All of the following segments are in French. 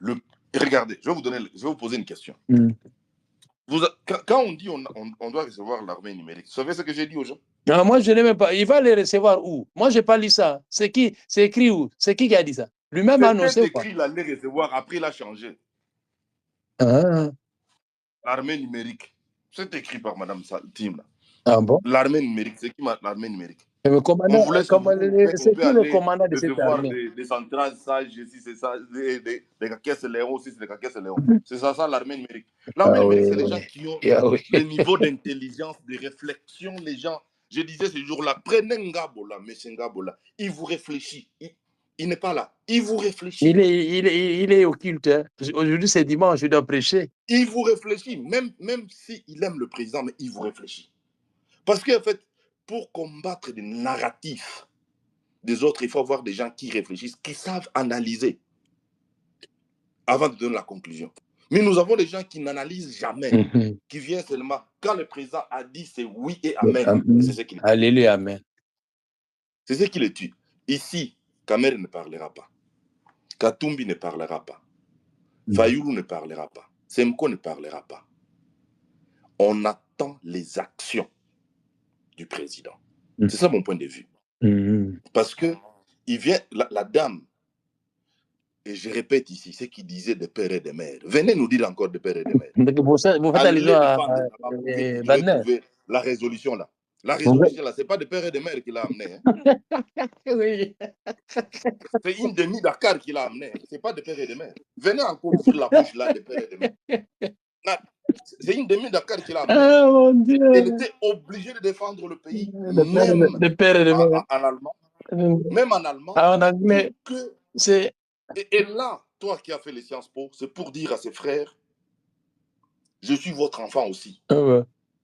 Le... Regardez, je vais vous poser une question. Quand on dit on doit recevoir l'armée numérique, vous savez ce que j'ai dit aux gens? Non, moi, je n'ai même pas. Il va les recevoir où? Moi, je n'ai pas lu ça. C'est qui? C'est écrit où? C'est qui a dit ça? Lui-même a annoncé. C'est écrit, il allait recevoir, après il a changé. L'armée numérique. C'est écrit par Mme Tim. Ah bon? L'armée numérique, c'est qui l'armée numérique? C'est qui le commandant de cette armée? Des centrales sages, c'est ça, des caisses Léon, c'est des caisses Léon. C'est ça l'armée numérique. L'armée numérique, c'est les gens qui ont le niveau d'intelligence, de réflexion, les gens. Je disais ce jour-là, prenez Ngabola, M. Ngabola, il vous réfléchit. Il n'est pas là. Il vous réfléchit. Il est occulte. Hein. Aujourd'hui, c'est dimanche, je dois prêcher. Il vous réfléchit, même s'il aime le président, mais il vous réfléchit. Parce qu'en fait, pour combattre des narratifs des autres, il faut avoir des gens qui réfléchissent, qui savent analyser avant de donner la conclusion. Mais nous avons des gens qui n'analysent jamais, qui viennent seulement quand le président a dit c'est oui et amen. C'est ce qu'il dit. Alléluia, amen. C'est ce qui le tue. Ici, Kamer ne parlera pas. Katumbi ne parlera pas. Fayoulou ne parlera pas. Semko ne parlera pas. On attend les actions du président. C'est ça mon point de vue. Parce que il vient, la dame, et je répète ici, ce qu'il disait des pères et des mères. Venez nous dire encore des pères et des mères. Vous faites allusion à retrouver la résolution là. La résolution là, ce n'est pas des pères et des mères qui l'a amené. Hein. Oui. C'est une demi-Dakar qui l'a amené. Ce n'est pas des pères et des mères. Venez encore ouvrir la bouche là des pères et des mères. C'est une demi-Dakar qui l'a amené. Oh, mon Dieu. Elle était obligée de défendre le pays, même en allemand. Même en allemand. En anglais. Et là, toi qui as fait les Sciences Po, c'est pour dire à ses frères, je suis votre enfant aussi.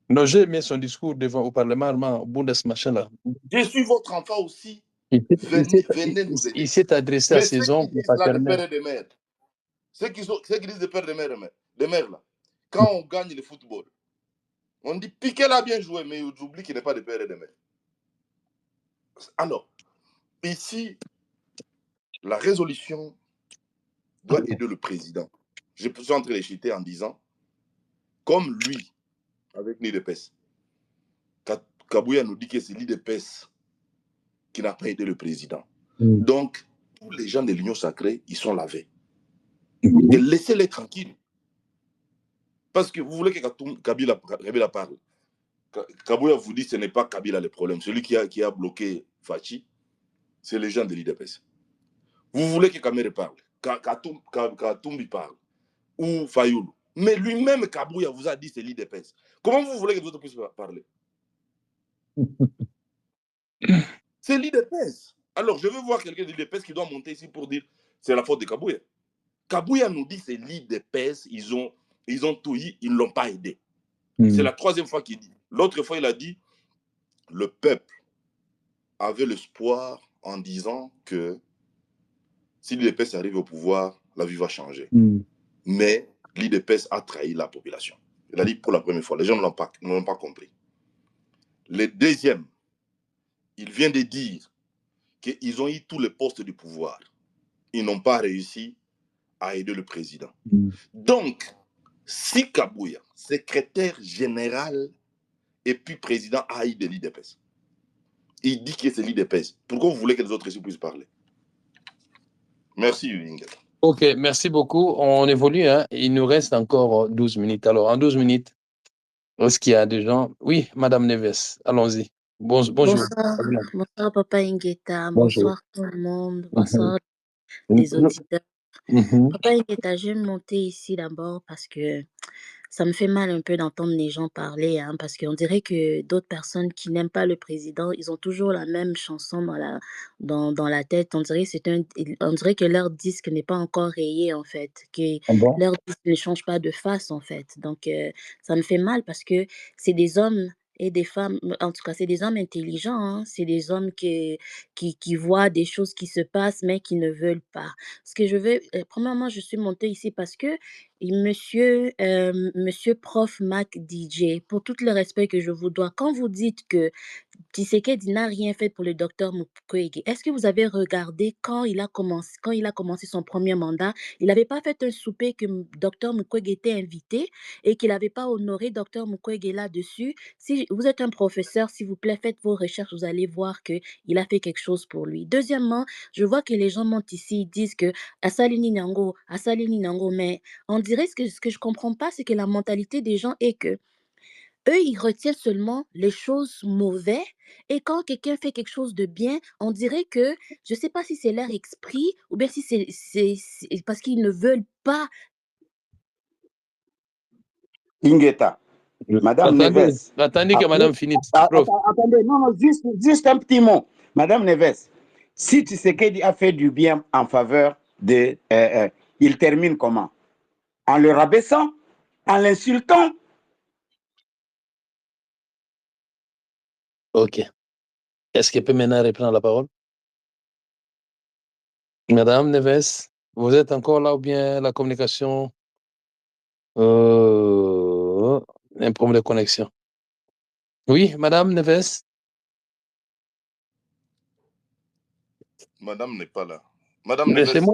Non, j'ai mis son discours devant au Parlement allemand, au Bundesmachin là. Je suis votre enfant aussi. Venez nous aider. Il s'est adressé à ses oncles paternels. Ceux qui disent des pères de mères là, quand on gagne le football, on dit Piqué l'a bien joué, mais j'oublie qu'il n'est pas de père et de mère. Alors, ici, la résolution doit aider le président. Je suis en train de citer en disant, comme lui, avec l'IDPS, Kabouya nous dit que c'est l'IDPS qui n'a pas aidé le président. Donc, tous les gens de l'Union sacrée, ils sont lavés. Et laissez-les tranquilles. Parce que vous voulez que Kabila parle. Kabouya vous dit que ce n'est pas Kabila le problème. Celui qui a bloqué Fachi, c'est les gens de l'IDPS. Vous voulez que Kamere parle, Katumbi parle, ou Fayoulou. Mais lui-même, Kabouya vous a dit que c'est l'IDPS. Comment vous voulez que les autres puissent parler? C'est l'IDPS. Alors, je veux voir quelqu'un de l'IDPS qui doit monter ici pour dire c'est la faute de Kabouya. Kabouya nous dit c'est l'IDPS, ils ont tout eu, ils ne l'ont pas aidé. C'est la troisième fois qu'il dit. L'autre fois, il a dit le peuple avait l'espoir en disant que si l'IDPS arrive au pouvoir, la vie va changer. Mais l'IDPS a trahi la population. Il a dit pour la première fois. Les gens ne l'ont pas compris. Le deuxième, il vient de dire qu'ils ont eu tous les postes du pouvoir. Ils n'ont pas réussi à aider le président. Donc, si Kabouya, secrétaire général et puis président AI de l'IDPS, il dit que c'est l'IDPS, pourquoi vous voulez que les autres ici puissent parler? Merci, Ingrid. Ok, merci beaucoup. On évolue. Hein. Il nous reste encore 12 minutes. Alors, en 12 minutes, est-ce qu'il y a des gens? Oui, Madame Neves, allons-y. Bonjour. Bonsoir, Papa Ingeta. Bonsoir, tout le monde. Bonsoir, les auditeurs. Papa Ingeta, je vais monter ici d'abord parce que ça me fait mal un peu d'entendre les gens parler, hein, parce qu'on dirait que d'autres personnes qui n'aiment pas le président, ils ont toujours la même chanson dans la tête. On dirait que leur disque n'est pas encore rayé, en fait, que leur disque ne change pas de face, en fait. Donc, ça me fait mal parce que c'est des hommes et des femmes, en tout cas, c'est des hommes intelligents, hein, c'est des hommes qui voient des choses qui se passent, mais qui ne veulent pas. Ce que je veux, premièrement, je suis montée ici parce que Monsieur Prof Mac DJ, pour tout le respect que je vous dois, quand vous dites que Tshisekedi n'a rien fait pour le docteur Mukwege, est-ce que vous avez regardé quand il a commencé son premier mandat, il n'avait pas fait un souper que docteur Mukwege était invité et qu'il n'avait pas honoré docteur Mukwege là-dessus? Si vous êtes un professeur, s'il vous plaît, faites vos recherches, vous allez voir qu'il a fait quelque chose pour lui. Deuxièmement, je vois que les gens montent ici, ils disent que Assalini Nango, mais on dirait ce que je comprends pas, c'est que la mentalité des gens est que eux, ils retiennent seulement les choses mauvaises et quand quelqu'un fait quelque chose de bien, on dirait que, je sais pas si c'est leur esprit ou bien si c'est parce qu'ils ne veulent pas. Ingeta, Madame Neves. Attendez que Madame finisse. Attendez, non, juste un petit mot. Madame Neves, si Tshisekedi a fait du bien en faveur de... il termine comment? En le rabaissant? En l'insultant? Ok. Est-ce qu'elle peut maintenant reprendre la parole? Madame Neves, vous êtes encore là ou bien la communication? Un problème de connexion. Oui, Madame Neves? Madame n'est pas là. Madame Neves. Chez moi,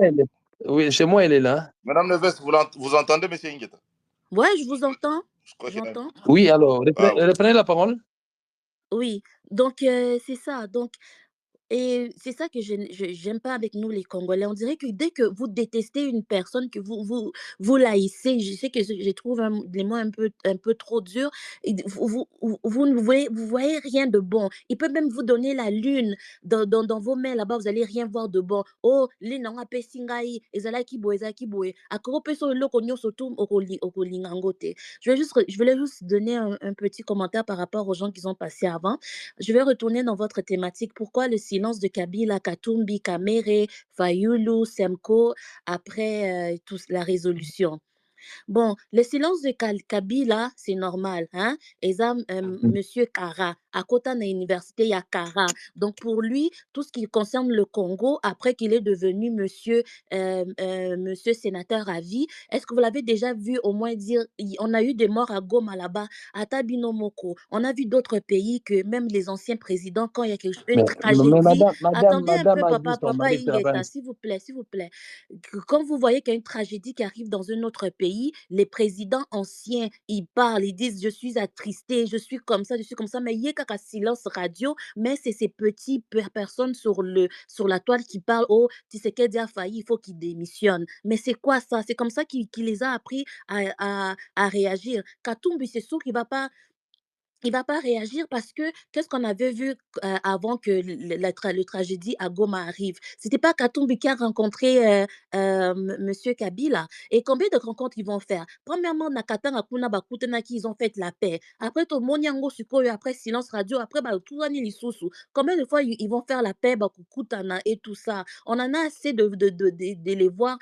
oui, chez moi, elle est là. Madame Neves, vous entendez, monsieur Ingeta? Ouais, je vous entends. J'entends. Oui, alors, reprenez la parole. Oui, donc c'est ça. Donc, et c'est ça que je j'aime pas avec nous les Congolais. On dirait que dès que vous détestez une personne, que vous l'haïssez, je sais que je trouve les mots un peu trop durs, et vous ne voyez rien de bon. Il peut même vous donner la lune dans vos mains là-bas, vous allez rien voir de bon. Oh, les non apesingai, ezalaki boye, ezalaki boye. Akoro peso eloko nyonso tu okolingango te. Je voulais juste donner un petit commentaire par rapport aux gens qui sont passés avant. Je vais retourner dans votre thématique. Pourquoi le silence de Kabila, Katumbi, Kamere, Fayulu, Semko après la résolution? Bon, le silence de Kabila, c'est normal, hein? Exemple, Monsieur Kara, à côté de l'université, il y a Kara. Donc, pour lui, tout ce qui concerne le Congo, après qu'il est devenu monsieur sénateur à vie, est-ce que vous l'avez déjà vu au moins dire, on a eu des morts à Goma là-bas, à Tabinomoko. On a vu d'autres pays que même les anciens présidents, quand il y a une tragédie. Attendez un peu, papa Ingeta, s'il vous plaît, s'il vous plaît. Quand vous voyez qu'il y a une tragédie qui arrive dans un autre pays, les présidents anciens, ils parlent, ils disent, je suis attristé, je suis comme ça, mais il y a qu'un silence radio, mais c'est ces petites personnes sur la toile qui parlent, oh, Tshisekedi a failli, il faut qu'il démissionne. Mais c'est quoi ça? C'est comme ça qu'il les a appris à réagir. Katumbi, c'est sûr qu'il va pas réagir parce que qu'est-ce qu'on avait vu avant que le tragédie à Goma arrive? C'était pas Katumbi qui a rencontré Monsieur Kabila. Et combien de rencontres ils vont faire? Premièrement, Nakatanga Kuna Bakutenaki, ils ont fait la paix. Après, Moniango Sukoyo, après silence radio, après Tourani Lisusu. Combien de fois ils vont faire la paix, Bakukutana et tout ça? On en a assez de les voir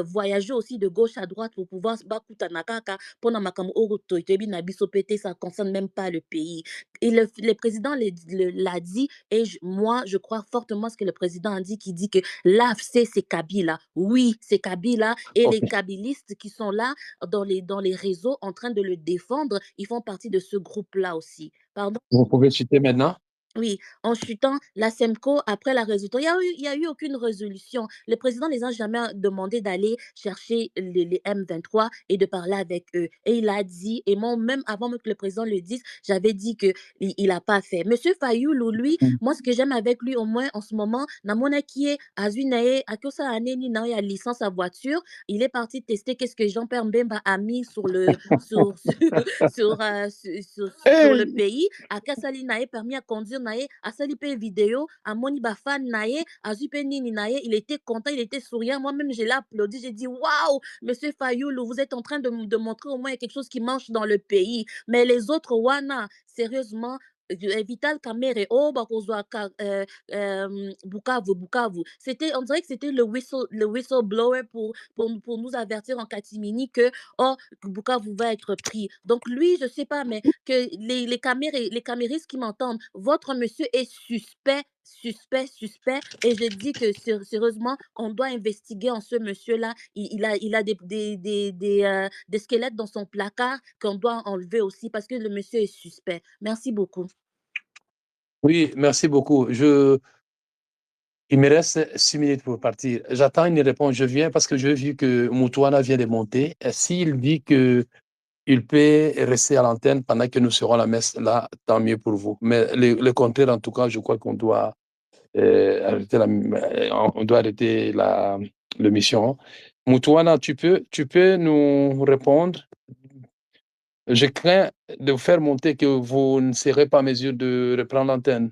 voyager aussi de gauche à droite pour pouvoir Bakutana Kaka, Pona Makamu Oroto, Itebi Nabiso Pété, ça concerne même pas le pays. Et le président l'a dit, et moi, je crois fortement ce que le président a dit, qui dit que l'AFC, c'est Kabila. Oui, c'est Kabila. Et les kabilistes qui sont là dans les réseaux en train de le défendre, ils font partie de ce groupe-là aussi. Pardon? Vous pouvez citer maintenant? Oui, en chutant, la SEMCO, après la résolution, il y a eu aucune résolution. Le président les a jamais demandé d'aller chercher les M23 et de parler avec eux. Et il a dit, et moi, même avant que le président le dise, j'avais dit qu'il a pas fait. Monsieur Fayoulou, lui, moi, ce que j'aime avec lui, au moins, en ce moment, Namona qui est à Zunae, à Kosa Aneni, il a licence à voiture, il est parti tester qu'est-ce que Jean-Pierre Mbemba a mis sur le pays. À Kassali Nae, permis à conduire Nae, asali pe vidéo, amoni ba fan Nae, azui pe nini Nae, il était content, il était souriant. Moi-même, je l'ai applaudi, j'ai dit waouh, monsieur Fayoulou, vous êtes en train de montrer au moins quelque chose qui marche dans le pays. Mais les autres, wana, sérieusement, Vital Kamere, oh, Bukavu. On dirait que c'était le whistleblower pour nous avertir en catimini que, oh, Bukavu va être pris. Donc, lui, je sais pas, mais que les caméristes qui m'entendent, votre monsieur est suspect suspect, et je dis que sérieusement, on doit investiguer en ce monsieur-là. Il a des squelettes dans son placard qu'on doit enlever aussi parce que le monsieur est suspect. Merci beaucoup. Oui, merci beaucoup. Il me reste 6 minutes pour partir. J'attends une réponse. Je viens parce que j'ai vu que Moutouana vient de monter. S'il dit qu'il peut rester à l'antenne pendant que nous serons à la messe, là, tant mieux pour vous. Mais le contraire, en tout cas, je crois qu'on doit arrêter l'émission. Moutouana, tu peux nous répondre? Je crains de vous faire monter que vous ne serez pas en mesure de reprendre l'antenne.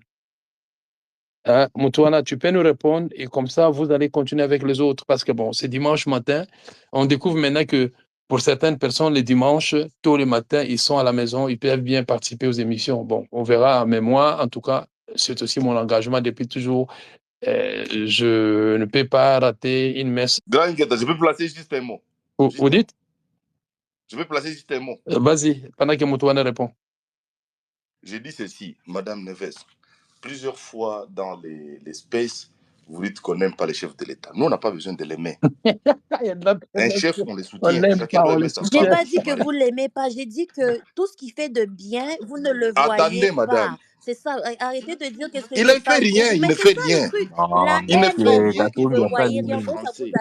Hein, Moutouana, tu peux nous répondre et comme ça, vous allez continuer avec les autres parce que bon, c'est dimanche matin. On découvre maintenant que pour certaines personnes, les dimanches, tôt le matin, ils sont à la maison, ils peuvent bien participer aux émissions. Bon, on verra, mais moi, en tout cas, c'est aussi mon engagement depuis toujours. Je ne peux pas rater une messe. Grand Ingeta, je peux placer juste un mot. Vous dites? Je peux placer juste un mot. Vas-y, pendant que Moutouana répond. J'ai dit ceci, Madame Neves. Plusieurs fois dans les spaces, vous dites qu'on n'aime pas les chefs de l'État. Nous, on n'a pas besoin de l'aimer. Un chef, on les soutient. Chacun doit aimer sa Je n'ai femme. pas dit que vous ne l'aimez pas. J'ai dit que tout ce qui fait de bien, vous ne le voyez Attendez, madame. pas. C'est ça. Arrêtez de dire que ce Il n'est ne pas fait rien, bon. il Mais ne c'est fait ça rien. le truc. Non, La Il ne haine, fait vous rien, il ne ne voyez fait rien. rien. Donc, ça vous Français.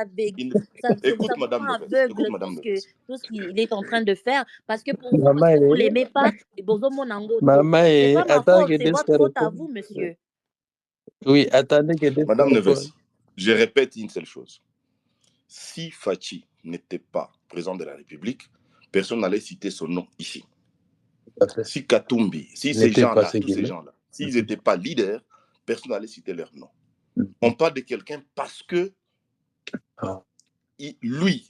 Écoute, ça vous Madame rend Neves. aveugle, Écoute, Madame Neves. tout ce qu'il est en train de faire. Parce que pour vous, parce que vous ne l'aimez pas, c'est pas ma faute, c'est votre faute à vous, monsieur. Oui, attendez que Madame Neves, je répète une seule chose. Si Fachi n'était pas président de la République, personne n'allait citer son nom ici. Si Katumbi, si ces gens-là, tous ces gens-là, s'ils n'étaient pas leaders, personne n'allait citer leur nom. On parle de quelqu'un parce que lui,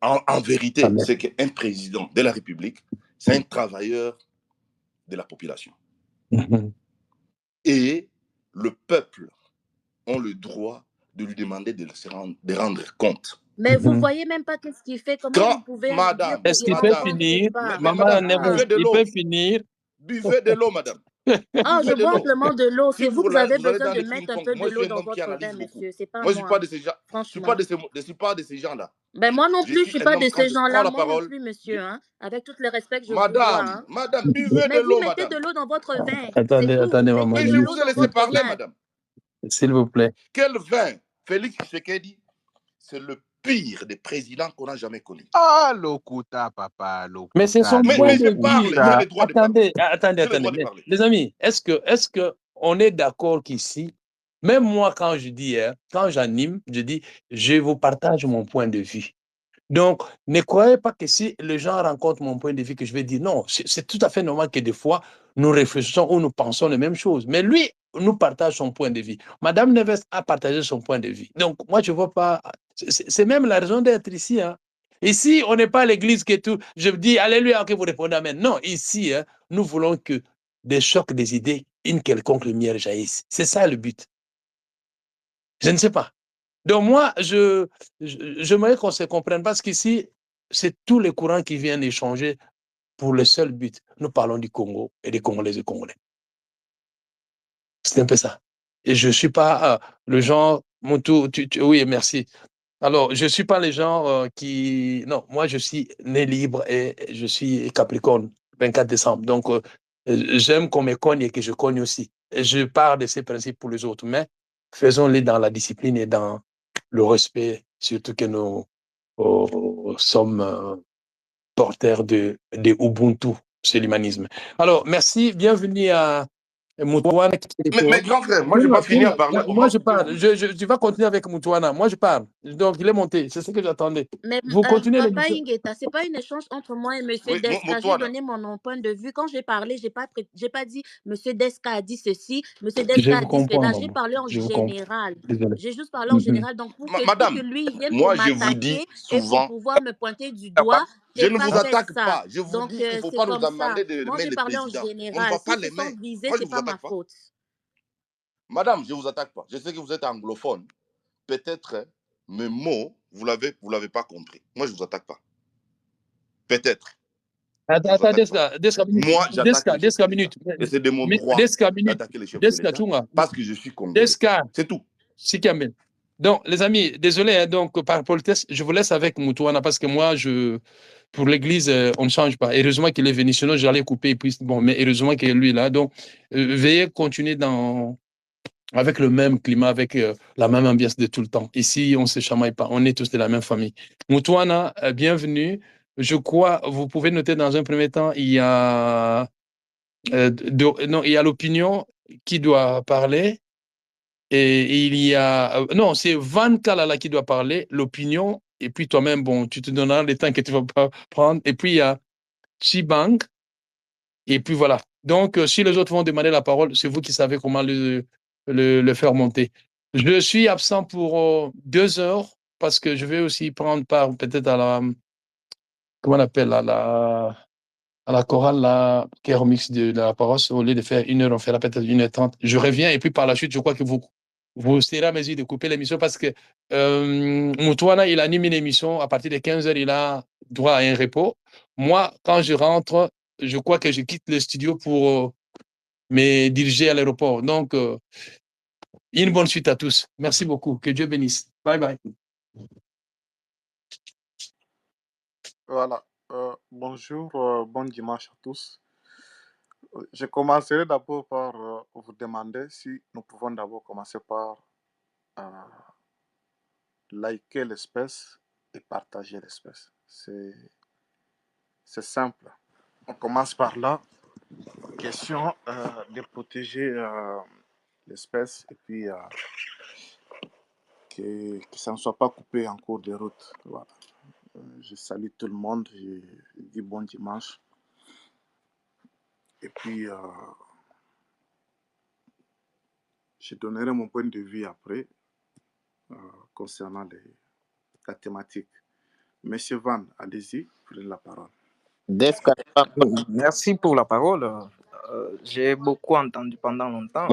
en vérité, c'est qu'un président de la République, c'est un travailleur de la population. Et le peuple a le droit de lui demander de rendre compte. Mais vous ne voyez même pas qu'est-ce qu'il fait. Comment vous pouvez madame, est-ce qu'il peut finir? Maman, buvez de il l'eau. peut finir. Buvez de l'eau, madame. Ah, je bois amplement de l'eau. C'est vous qui avez besoin de les mettre un peu de l'eau dans votre vin, monsieur. C'est pas moi. moi. Je suis pas de ces gens. Franchement. Je suis pas de ces gens-là. Ben moi non plus, je suis pas de ces gens-là. Moi non plus, monsieur. Hein. Avec tout le respect que je vous dois. Hein. Madame, buvez mais de l'eau, vous mettez madame. de l'eau dans votre vin. Attendez, maman. Mais je vous ai laissé parler, madame. S'il vous plaît. Quel vin? Félix Tshisekedi, c'est le pire des présidents qu'on n'a jamais connu. Ah, Lokuta, papa, Lokuta. Mais c'est son point de vue. Attendez. Les amis, est-ce que on est d'accord qu'ici, même moi quand je dis, quand j'anime, je dis, je vous partage mon point de vue. Donc, ne croyez pas que si les gens rencontrent mon point de vue, que je vais dire non. C'est tout à fait normal que des fois, nous réfléchissons ou nous pensons les mêmes choses. Mais lui, nous partage son point de vue. Madame Neves a partagé son point de vue. Donc, moi, je ne vois pas... C'est même la raison d'être ici. Hein. Ici, on n'est pas à l'église que tout... Je dis, alléluia, que vous répondez amen. Non, ici, hein, nous voulons que des chocs des idées, une quelconque lumière jaillisse. C'est ça le but. Je ne sais pas. Donc moi, j'aimerais qu'on se comprenne parce qu'ici, c'est tous les courants qui viennent échanger pour le seul but. Nous parlons du Congo et des Congolais et Congolais. C'est un peu ça. Et je ne suis pas le genre, oui, merci. Alors, je ne suis pas les gens qui... Non, moi, je suis né libre et je suis Capricorne, 24 décembre. Donc, j'aime qu'on me cogne et que je cogne aussi. Et je pars de ces principes pour les autres, mais faisons-les dans la discipline et dans le respect, surtout que nous sommes porteurs de Ubuntu, c'est l'humanisme. Alors, merci, bienvenue à Moutouana. Mais grand frère, moi je vais pas finir par là. Moi je parle, tu vas continuer avec Moutouana, moi je parle. Donc il est monté, c'est ce que j'attendais. Mais vous continuez Papa Ingeta, c'est pas un échange entre moi et M. Deska. J'ai donné mon point de vue. Quand j'ai parlé, j'ai pas dit M. Deska a dit ceci, M. Deska a dit cela. J'ai parlé en général. J'ai juste parlé en général. Donc pour que lui vienne pour m'attaquer et pour pouvoir me pointer du doigt, je ne vous attaque pas. Je vous dis qu'il ne faut pas nous demander de moi, mettre j'ai parlé en général. Si se sont visés, c'est pas ma faute. Madame, je ne vous attaque pas. Je sais que vous êtes anglophone. Peut-être mes mots, vous l'avez pas compris. Moi, je ne vous attaque pas. Peut-être. Attends, Deska minute. Moi, j'attaque les chefs de l'État. Minute. Et c'est de mon droit d'attaquer les chefs de l'État parce que je suis congolais. C'est tout. Donc, les amis, désolé, hein, donc, par politesse, je vous laisse avec Moutouana parce que moi, pour l'église, on ne change pas. Heureusement qu'il est venu, sinon j'allais couper. Et puis, bon, mais heureusement qu'il est lui là. Donc, veuillez continuer avec le même climat, avec la même ambiance de tout le temps. Ici, on ne se chamaille pas. On est tous de la même famille. Moutouana, bienvenue. Je crois, vous pouvez noter dans un premier temps, il y a l'opinion qui doit parler. Et il y a... non, c'est Van Kalala qui doit parler, l'opinion, et puis toi-même, bon, tu te donneras le temps que tu vas pas prendre. Et puis, il y a Chibang, et puis voilà. Donc, si les autres vont demander la parole, c'est vous qui savez comment le faire monter. Je suis absent pour 2 heures, parce que je vais aussi prendre part peut-être à la... Comment on appelle, à la chorale, la care mix de la paroisse. Au lieu de faire 1 heure, on fera peut-être 1h30. Je reviens, et puis par la suite, je crois que vous serez à mesure de couper l'émission parce que Moutouana, il anime une émission. À partir de 15h, il a droit à un repos. Moi, quand je rentre, je crois que je quitte le studio pour me diriger à l'aéroport. Donc, une bonne suite à tous. Merci beaucoup. Que Dieu bénisse. Bye bye. Voilà. Bonjour, bon dimanche à tous. Je commencerai d'abord par vous demander si nous pouvons d'abord commencer par liker l'espèce et partager l'espèce. C'est simple. On commence par là. Question de protéger l'espèce et puis que ça ne soit pas coupé en cours de route. Voilà. Je salue tout le monde, je dis bon dimanche. Et puis, je donnerai mon point de vue après concernant la thématique. Monsieur Van, allez-y, prenez la parole. Merci pour la parole. J'ai beaucoup entendu pendant longtemps.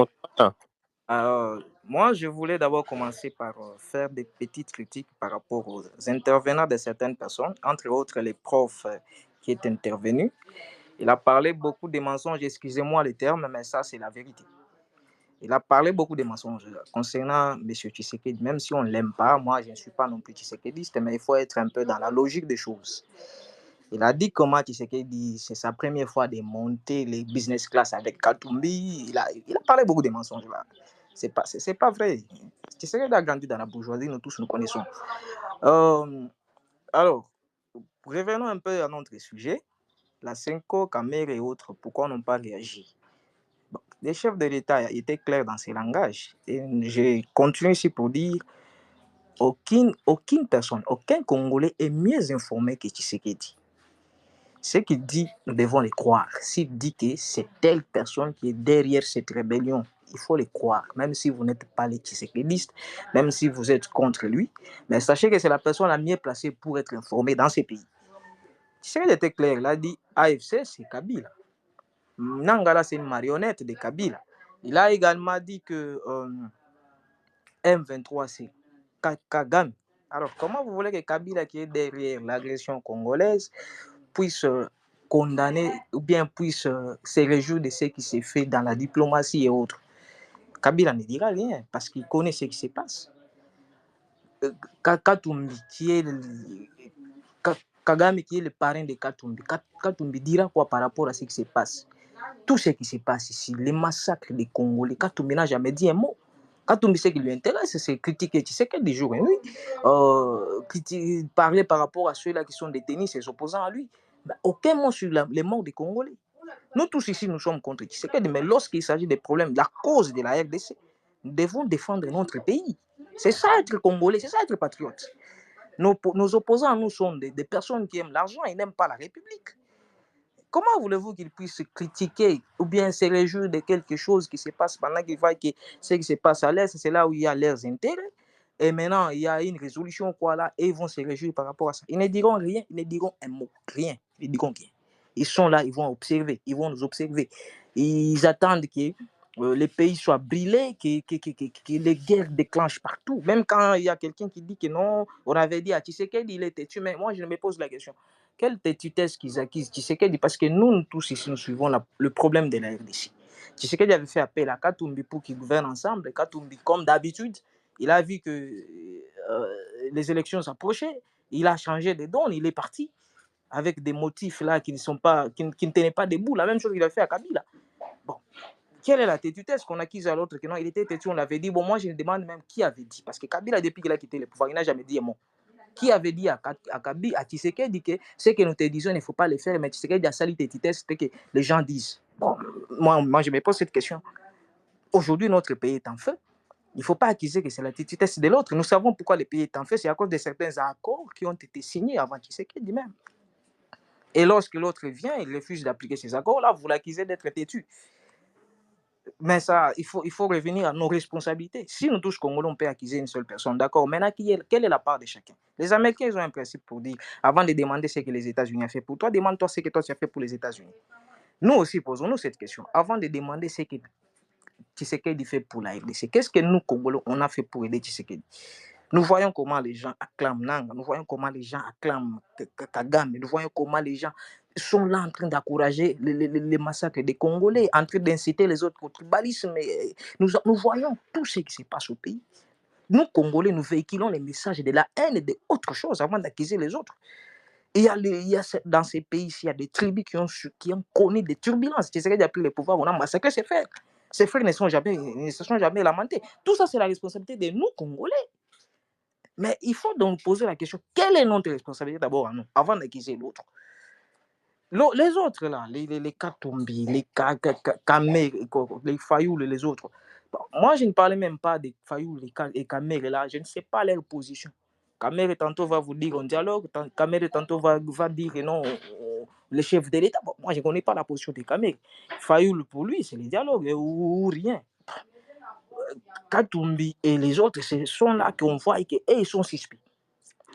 Moi, je voulais d'abord commencer par faire des petites critiques par rapport aux intervenants de certaines personnes, entre autres les profs qui est intervenu. Il a parlé beaucoup de mensonges, excusez-moi le terme, mais ça, c'est la vérité. Il a parlé beaucoup de mensonges concernant M. Tshisekedi. Même si on ne l'aime pas, moi, je ne suis pas non plus tshisekediste, mais il faut être un peu dans la logique des choses. Il a dit comment Tshisekedi, c'est sa première fois de monter les business class avec Katumbi. Il a parlé beaucoup de mensonges là. C'est pas vrai. Tshisekedi a grandi dans la bourgeoisie, nous tous nous connaissons. Alors, revenons un peu à notre sujet. La Senko, Kamer et autres, pourquoi n'ont pas réagi? Bon, les chefs de l'État étaient clairs dans ces langages. Et je continue ici pour dire aucune personne, aucun Congolais est mieux informé que Tshisekedi. Ce qu'il dit, nous devons le croire. S'il dit que c'est telle personne qui est derrière cette rébellion, il faut le croire, même si vous n'êtes pas les Tshisekedistes, même si vous êtes contre lui. Mais sachez que c'est la personne la mieux placée pour être informée dans ces pays. Tshisekedi était clair, il a dit AFC, c'est Kabila. Nangala, c'est une marionnette de Kabila. Il a également dit que M23, c'est Kagame. Alors, comment vous voulez que Kabila, qui est derrière l'agression congolaise, puisse condamner ou bien puisse se réjouir de ce qui s'est fait dans la diplomatie et autres? Kabila ne dira rien parce qu'il connaît ce qui se passe. Katumbi, Kagame, qui est le parrain de Katumbi, Katumbi dira quoi par rapport à ce qui se passe? Tout ce qui se passe ici, les massacres des Congolais, Katumbi n'a jamais dit un mot. Katumbi, ce qui lui intéresse, c'est critiquer Tshisekedi jour et nuit, parler par rapport à ceux-là qui sont détenus, ses opposants à lui. Ben, aucun mot sur les morts des Congolais. Nous tous ici, nous sommes contre Tshisekedi, mais lorsqu'il s'agit des problèmes, de la cause de la RDC, nous devons défendre notre pays. C'est ça être Congolais, c'est ça être patriote. Nos opposants, nous, sont des personnes qui aiment l'argent et n'aiment pas la République. Comment voulez-vous qu'ils puissent critiquer ou bien se réjouir de quelque chose qui se passe pendant qu'ils voient que ce qui se passe à l'Est, c'est là où il y a leurs intérêts? Et maintenant, il y a une résolution, quoi, là, et ils vont se réjouir par rapport à ça. Ils ne diront rien, ils ne diront un mot, rien. Ils ne diront rien. Ils sont là, ils vont observer, ils vont nous observer. Ils attendent que les pays soient brûlés, que les guerres déclenchent partout. Même quand il y a quelqu'un qui dit que non, on avait dit à Tshisekedi, il était tué. Mais moi, je me pose la question. Quelle tétutesse Tshisekedi, parce que nous tous ici, nous suivons le problème de la RDC. Tshisekedi avait fait appel à Katumbi pour qu'ils gouvernent ensemble. Katumbi, comme d'habitude, il a vu que les élections s'approchaient. Il a changé de donne, il est parti avec des motifs là qui ne tenaient pas debout. La même chose qu'il a fait à Kabila. Bon. Quelle est la tétutesse qu'on accuse à l'autre que non, il était têtu, on l'avait dit. Bon, moi, je me demande même qui avait dit. Parce que Kabila, depuis qu'il a quitté le pouvoir, il n'a jamais dit un mot. Qui avait dit à Kabila, à Tshisekedi que ce que nous te disons, il ne faut pas le faire, mais Tshisekedi a sali tétutesse, c'est que les gens disent. Bon, moi, je me pose cette question. Aujourd'hui, notre pays est en feu. Il ne faut pas accuser que c'est la tétutesse de l'autre. Nous savons pourquoi le pays est en feu. C'est à cause de certains accords qui ont été signés avant Tshisekedi même. Et lorsque l'autre vient, il refuse d'appliquer ces accords-là, vous l'accusez d'être têtu. Mais ça, il faut revenir à nos responsabilités. Si nous tous Congolais, on peut accuser une seule personne, d'accord. Maintenant, quelle est la part de chacun? Les Américains, ils ont un principe pour dire, avant de demander ce que les États-Unis ont fait pour toi, demande-toi ce que toi tu as fait pour les États-Unis. Nous aussi, posons-nous cette question. Avant de demander ce que Tshisekedi fait pour la RDC, qu'est-ce que nous, Congolais, on a fait pour aider Tshisekedi? Nous voyons comment les gens acclament Nanga, nous voyons comment les gens acclament Kagame, nous voyons comment les gens sont là en train d'encourager les massacres des Congolais, en train d'inciter les autres au tribalisme. Nous voyons tout ce qui se passe au pays. Nous, Congolais, nous véhiculons les messages de la haine et d'autres choses avant d'accuser les autres. Et dans ces pays-ci, il y a des tribus qui ont connu des turbulences. Tu sais qu'il y a pris le pouvoir, on a massacré ses frères. Ses frères ne se sont jamais lamentés. Tout ça, c'est la responsabilité de nous, Congolais. Mais il faut donc poser la question, quelle est notre responsabilité d'abord à nous, avant d'accuser l'autre? Les autres, là, les Katumbi, les Kamere, les Fayoul et les autres. Bon, moi, je ne parlais même pas des Fayoul et Kamere, là, je ne sais pas leur position. Kamere, tantôt, va vous dire un dialogue, Kamere, tantôt, va dire non, le chef de l'État. Bon, moi, je ne connais pas la position de Kamere. Fayoul, pour lui, c'est le dialogue ou rien. Katumbi et les autres, ce sont là qu'on voit qu'ils sont suspects.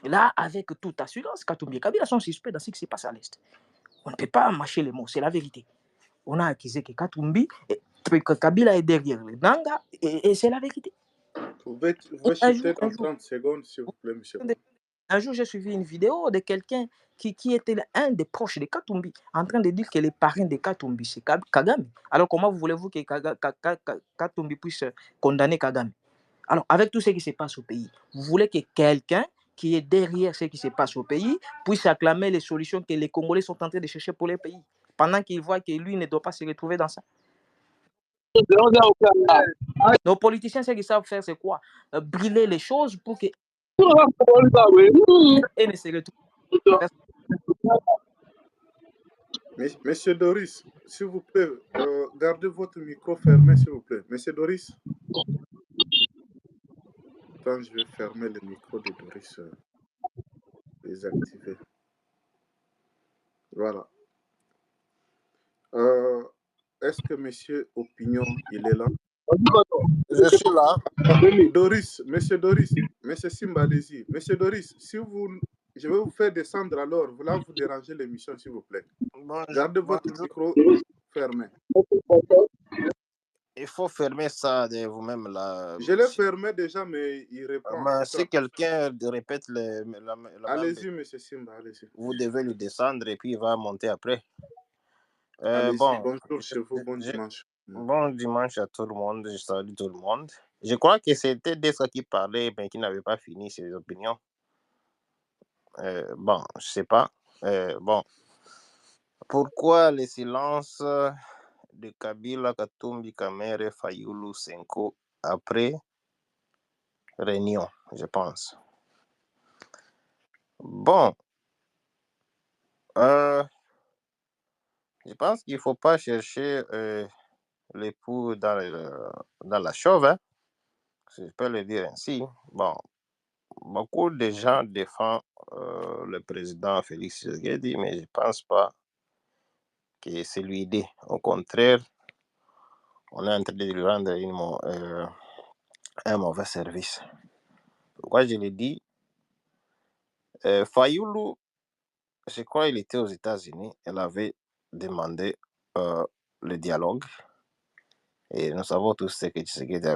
Là, avec toute assurance, Katumbi et Kabila sont suspects dans ce qui se passe à l'Est. On ne peut pas mâcher les mots, c'est la vérité. On a accusé que Katumbi, que Kabila est derrière les Nanga, et c'est la vérité. Vous pouvez chuter dans 30 secondes, s'il vous plaît, monsieur. Un jour, j'ai suivi une vidéo de quelqu'un qui était un des proches de Katumbi, en train de dire que les parrains de Katumbi, c'est Kagame. Alors, comment voulez-vous que Katumbi puisse condamner Kagame? Alors, avec tout ce qui se passe au pays, vous voulez que quelqu'un qui est derrière ce qui se passe au pays puisse acclamer les solutions que les Congolais sont en train de chercher pour les pays, pendant qu'il voit que lui ne doit pas se retrouver dans ça. Nos politiciens, ce qu'ils savent faire, c'est quoi? Brûler les choses pour que... Et ne se retrouve. Monsieur Doris, s'il vous plaît, gardez votre micro fermé, s'il vous plaît. Monsieur Doris. Attends, je vais fermer le micro de Doris. Désactiver. Voilà. Est-ce que monsieur Opinion, il est là? Je suis là. Doris, monsieur Doris, monsieur Simba, allez-y. Monsieur Doris, si vous... Je vais vous faire descendre alors. Là, vous dérangez l'émission, s'il vous plaît. Gardez votre micro fermé. Il faut fermer ça de vous-même là. Je l'ai fermé déjà, mais il répond. Si quelqu'un répète allez-y, monsieur Simba, allez-y. Vous devez lui descendre et puis il va monter après. Bonjour chez vous, bon dimanche. Bon dimanche à tout le monde, je salue tout le monde. Je crois que c'était Dessa qui parlait, mais qui n'avait pas fini ses opinions. Bon, je sais pas. Bon, pourquoi le silence de Kabila, Katumbi, Kamere, Fayoulou, Senko après réunion, je pense. Bon, je pense qu'il ne faut pas chercher l'époux dans la chauve, hein, si je peux le dire ainsi. Bon, beaucoup de gens défendent le président Félix Tshisekedi, mais je ne pense pas que c'est l'idée. Au contraire, on est en train de lui rendre un mauvais service. Pourquoi je le dis? Fayoulou, je crois qu'il était aux États-Unis, elle avait demandé le dialogue. Et nous savons tous ce que Tshisekedi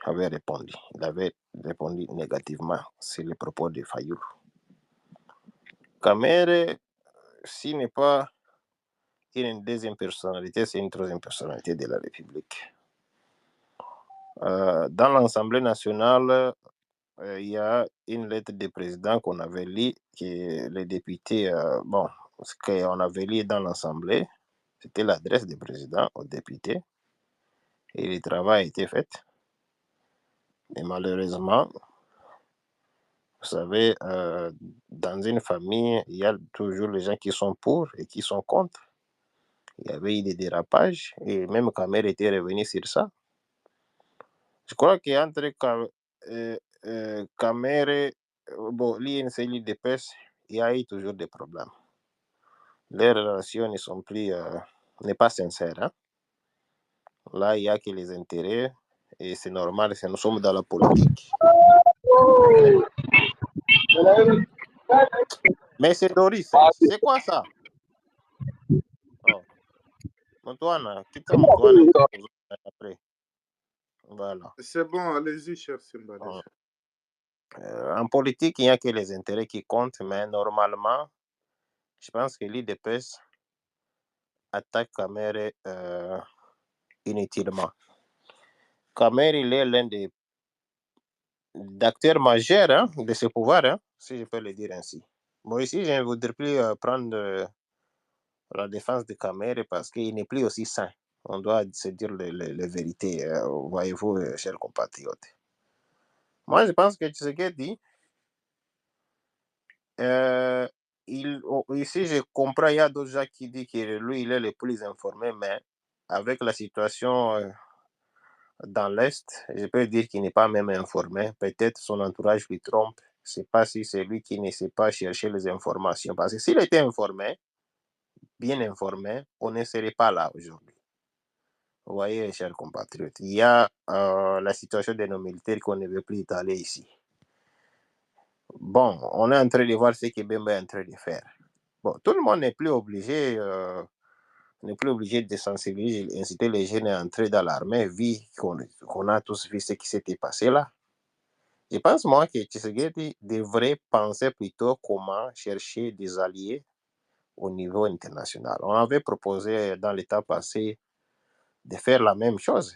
avait répondu. Il avait répondu négativement sur les propos de Fayoulou. Kamere, s'il n'est pas une deuxième personnalité, c'est une troisième personnalité de la République. Dans l'Assemblée nationale, il y a une lettre du président qu'on avait lue, que les députés, ce qu'on avait lu dans l'Assemblée, c'était l'adresse du président aux députés, et le travail a été fait. Mais malheureusement, vous savez, dans une famille, il y a toujours les gens qui sont pour et qui sont contre. Il y avait eu des dérapages, et même Kamer était revenu sur ça. Je crois qu'entre Kamer et l'INC-LIDPS, il y a eu toujours des problèmes. Les relations ne sont plus, n'est pas sincères. Hein? Là, il n'y a que les intérêts, et c'est normal, nous sommes dans la politique. Mais c'est Doris, c'est quoi ça? Oh. Antoine, quitte Antoine après. Voilà. C'est bon, allez-y, cher Simbalis. En politique, il n'y a que les intérêts qui comptent, mais normalement, je pense que l'IDPS attaque Kamer inutilement. Kamer, il est l'un des acteurs majeurs de ce pouvoir, si je peux le dire ainsi. Moi ici, je ne voudrais plus prendre la défense de Kamer parce qu'il n'est plus aussi sain. On doit se dire les vérités, voyez-vous, chers compatriotes. Moi, je pense que Tshisekedi, ici, je comprends, il y a d'autres gens qui disent que lui, il est le plus informé, mais avec la situation dans l'Est, je peux dire qu'il n'est pas même informé. Peut-être son entourage lui trompe. Je ne sais pas si c'est lui qui ne sait pas chercher les informations. Parce que s'il était informé, bien informé, on ne serait pas là aujourd'hui. Vous voyez, chers compatriotes, il y a la situation de nos militaires qu'on ne veut plus étaler ici. Bon, on est en train de voir ce que Bemba est en train de faire. Bon, tout le monde n'est plus obligé de sensibiliser, inciter les jeunes à entrer dans l'armée, vu qu'on a tous vu ce qui s'était passé là. Je pense, moi, que Tshisekedi devrait penser plutôt comment chercher des alliés au niveau international. On avait proposé dans l'état passé de faire la même chose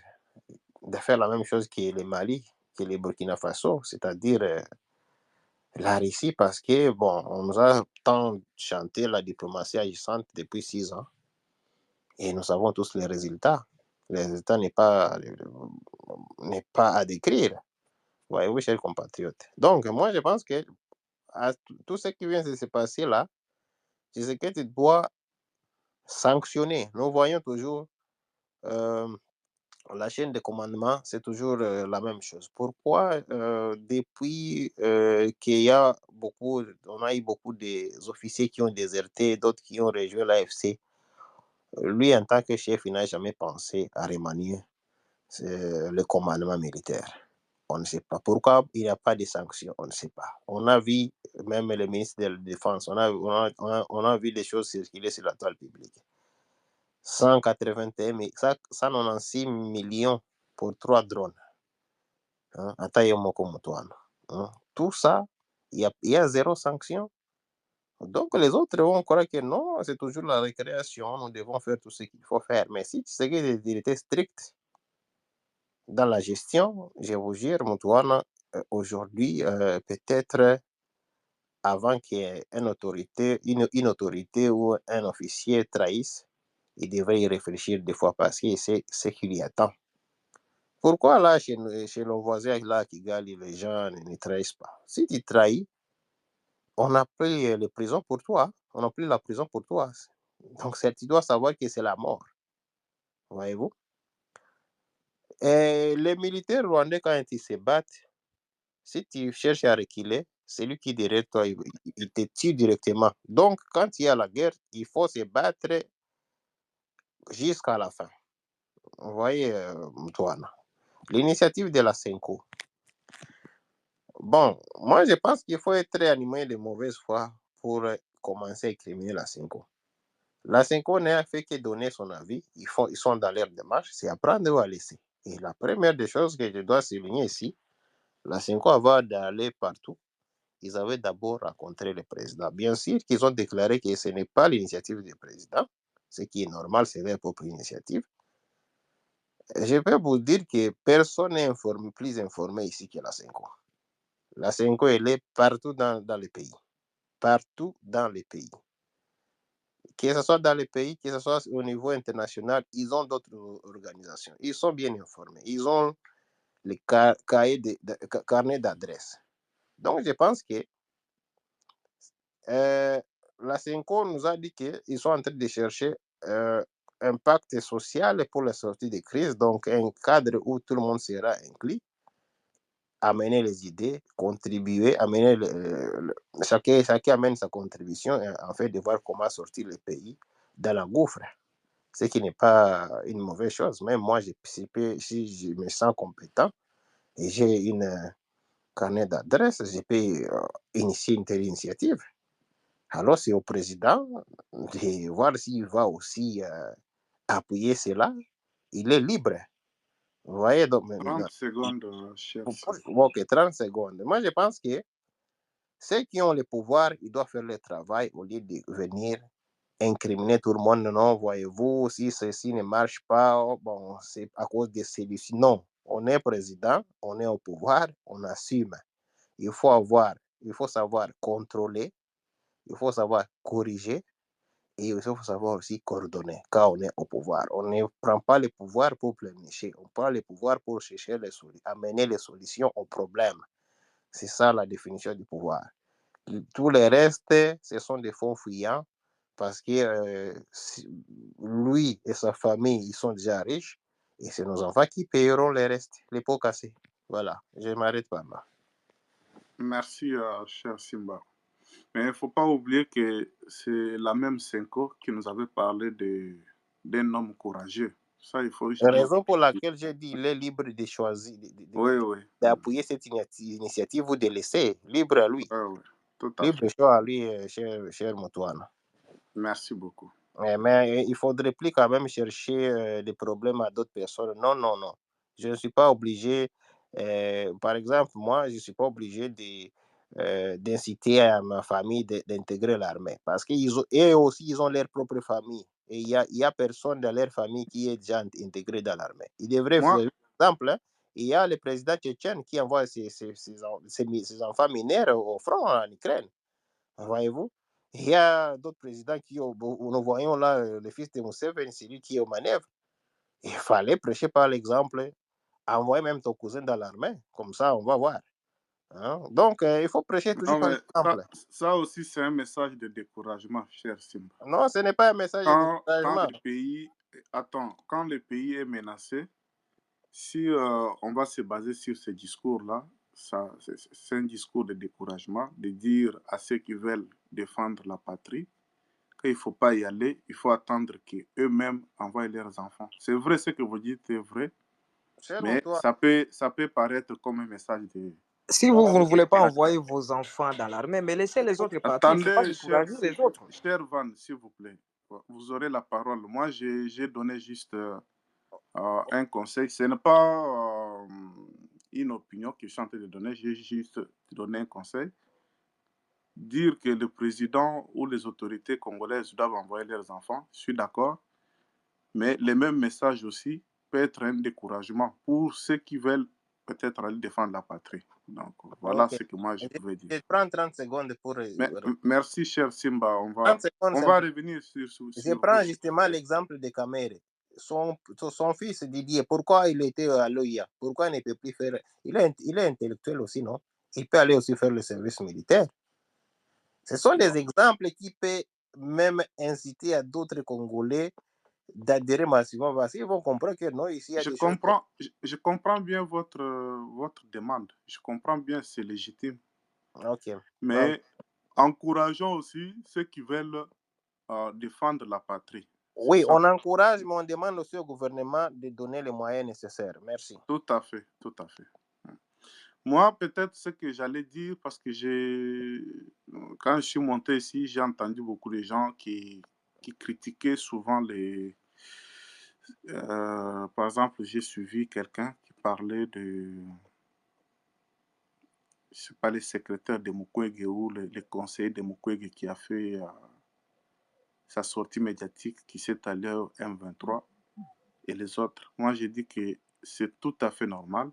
que le Mali, que le Burkina Faso, c'est-à-dire la Russie, parce que, bon, on nous a tant chanté la diplomatie agissante depuis 6 ans, et nous savons tous les résultats. Les résultats n'est pas à décrire. Voyez-vous, chers compatriotes. Donc, moi, je pense que à tout ce qui vient de se passer là, Tshisekedi doit sanctionner. Nous voyons toujours la chaîne de commandement, c'est toujours la même chose. Pourquoi depuis qu'il y a on a eu beaucoup d'officiers qui ont déserté, d'autres qui ont rejoint l'AFC, lui, en tant que chef, il n'a jamais pensé à remanier le commandement militaire. On ne sait pas. Pourquoi il n'y a pas de sanctions? On ne sait pas. On a vu, même le ministre de la Défense, on a vu des choses circuler sur la toile publique. 196 millions pour 3 drones. Tout ça, il y a 0 sanction. Donc les autres vont croire que non, c'est toujours la récréation, nous devons faire tout ce qu'il faut faire. Mais si tu sais qu'il était strict dans la gestion, je vous jure, Moutouana, aujourd'hui, peut-être avant qu'une autorité, une autorité ou un officier trahisse, il devrait y réfléchir 2 fois parce que c'est ce qu'il y attend. Pourquoi là, chez nos voisins là, qui gagnent, les gens ne trahissent pas? Si tu trahis, on a pris les prisons pour toi. On a pris la prison pour toi. Donc, tu dois savoir que c'est la mort. Voyez-vous? Et les militaires rwandais, quand ils se battent, si tu cherches à reculer, celui qui est derrière toi, il te tue directement. Donc, quand il y a la guerre, il faut se battre jusqu'à la fin. Vous voyez, Moutoana. L'initiative de la Senko. Bon, moi, je pense qu'il faut être animé de mauvaise foi pour commencer à incriminer la Senko. La Senko n'a fait que donner son avis. Ils sont dans leur démarche, c'est à prendre ou à laisser. Et la première des choses que je dois souligner ici, la Senko va d'aller partout ils avaient d'abord rencontré le président. Bien sûr qu'ils ont déclaré que ce n'est pas l'initiative du président, ce qui est normal, c'est leur propre initiative. Je peux vous dire que personne n'est plus informé ici que la Senko. La Senko, elle est partout dans le pays. Partout dans les pays. Que ce soit dans les pays, que ce soit au niveau international, ils ont d'autres organisations. Ils sont bien informés. Ils ont les carnets d'adresse. Donc, je pense que la Senko nous a dit qu'ils sont en train de chercher un pacte social pour la sortie des crises, donc un cadre où tout le monde sera inclus, amener les idées, contribuer, amener chacun amène sa contribution en fait de voir comment sortir le pays dans la gouffre. Ce qui n'est pas une mauvaise chose. Même moi, si je me sens compétent et j'ai une carnet d'adresse, je peux initier une telle initiative. Alors, c'est au président de voir s'il va aussi appuyer cela. Il est libre. Vous voyez, donc, 30 secondes, cher. Ok, 30 secondes. Moi, je pense que ceux qui ont le pouvoir, ils doivent faire le travail au lieu de venir incriminer tout le monde. Non, voyez-vous, si ceci ne marche pas, bon, c'est à cause de celui-ci. Non, on est président, on est au pouvoir, on assume. Il faut savoir contrôler, il faut savoir corriger et il faut savoir aussi coordonner quand on est au pouvoir. On ne prend pas le pouvoir pour pleurnicher, on prend le pouvoir pour chercher amener les solutions aux problèmes. C'est ça la définition du pouvoir. Tout le reste, ce sont des fonds fuyants parce que lui et sa famille, ils sont déjà riches et c'est nos enfants qui paieront le reste, les pots cassés. Voilà, je m'arrête pas là. Merci, cher Simba. Mais il ne faut pas oublier que c'est la même Senko qui nous avait parlé d'un homme courageux. Ça, il faut La raison pour laquelle j'ai dit qu'il est libre de choisir, d'appuyer cette initiative ou de laisser, libre à lui. Oui, tout à libre fait. choix à lui, cher Moutouana. Merci beaucoup. Mais il faudrait plus quand même chercher des problèmes à d'autres personnes. Non, non, non. Je ne suis pas obligé, par exemple, moi, je ne suis pas obligé d'inciter à ma famille d'intégrer l'armée. Parce qu'eux aussi, ils ont leur propre famille. Et il y a personne dans leur famille qui est déjà intégré dans l'armée. Ils devraient faire, par exemple, hein, il y a le président tchétchène qui envoie ses enfants mineurs au front en Ukraine. Voyez-vous? Il y a d'autres présidents nous voyons là, le fils de Museveni, c'est lui qui est aux manœuvres. Il fallait prêcher par l'exemple, envoyer même ton cousin dans l'armée, comme ça on va voir. Hein? Donc, il faut prêcher toujours par l'exemple. Ça aussi, c'est un message de découragement, cher Simba. Non, ce n'est pas un message de découragement. Quand le pays est menacé, si on va se baser sur ce discours-là, c'est un discours de découragement, de dire à ceux qui veulent défendre la patrie qu'il ne faut pas y aller, il faut attendre qu'eux-mêmes envoient leurs enfants. C'est vrai, ce que vous dites est vrai, mais ça peut paraître comme un message de... Si vous ne voulez pas envoyer vos enfants dans l'armée, mais laissez les autres partir. Attendez, cher Van, s'il vous plaît. Vous aurez la parole. Moi, j'ai donné juste un conseil. Ce n'est pas une opinion que je suis en train de donner. J'ai juste donné un conseil. Dire que le président ou les autorités congolaises doivent envoyer leurs enfants, je suis d'accord. Mais le même message aussi peut être un découragement pour ceux qui veulent peut-être aller défendre la patrie. Donc, voilà ce que moi je pouvais dire. Je prends 30 secondes pour... Merci, cher Simba. On va revenir sur je prends justement l'exemple de Kamere. Son fils Didier, pourquoi il était à l'OIA? Pourquoi il ne peut plus faire... Il est intellectuel aussi, non? Il peut aller aussi faire le service militaire. Ce sont des exemples qui peuvent même inciter à d'autres Congolais d'adhérer massivement parce qu'ils vont comprendre que non, ici, il y a des choses... Je comprends bien votre demande. Je comprends bien, c'est légitime. Okay. Mais encourageons aussi ceux qui veulent défendre la patrie. Oui, on encourage, mais on demande aussi au gouvernement de donner les moyens nécessaires. Merci. Tout à fait, tout à fait. Moi, peut-être ce que j'allais dire, parce que quand je suis monté ici, j'ai entendu beaucoup de gens qui critiquaient souvent les... par exemple, j'ai suivi quelqu'un qui parlait de... sais pas, le secrétaire de Mukwege ou le conseiller de Mukwege qui a fait sa sortie médiatique qui s'est allé au M23 et les autres. Moi, j'ai dit que c'est tout à fait normal.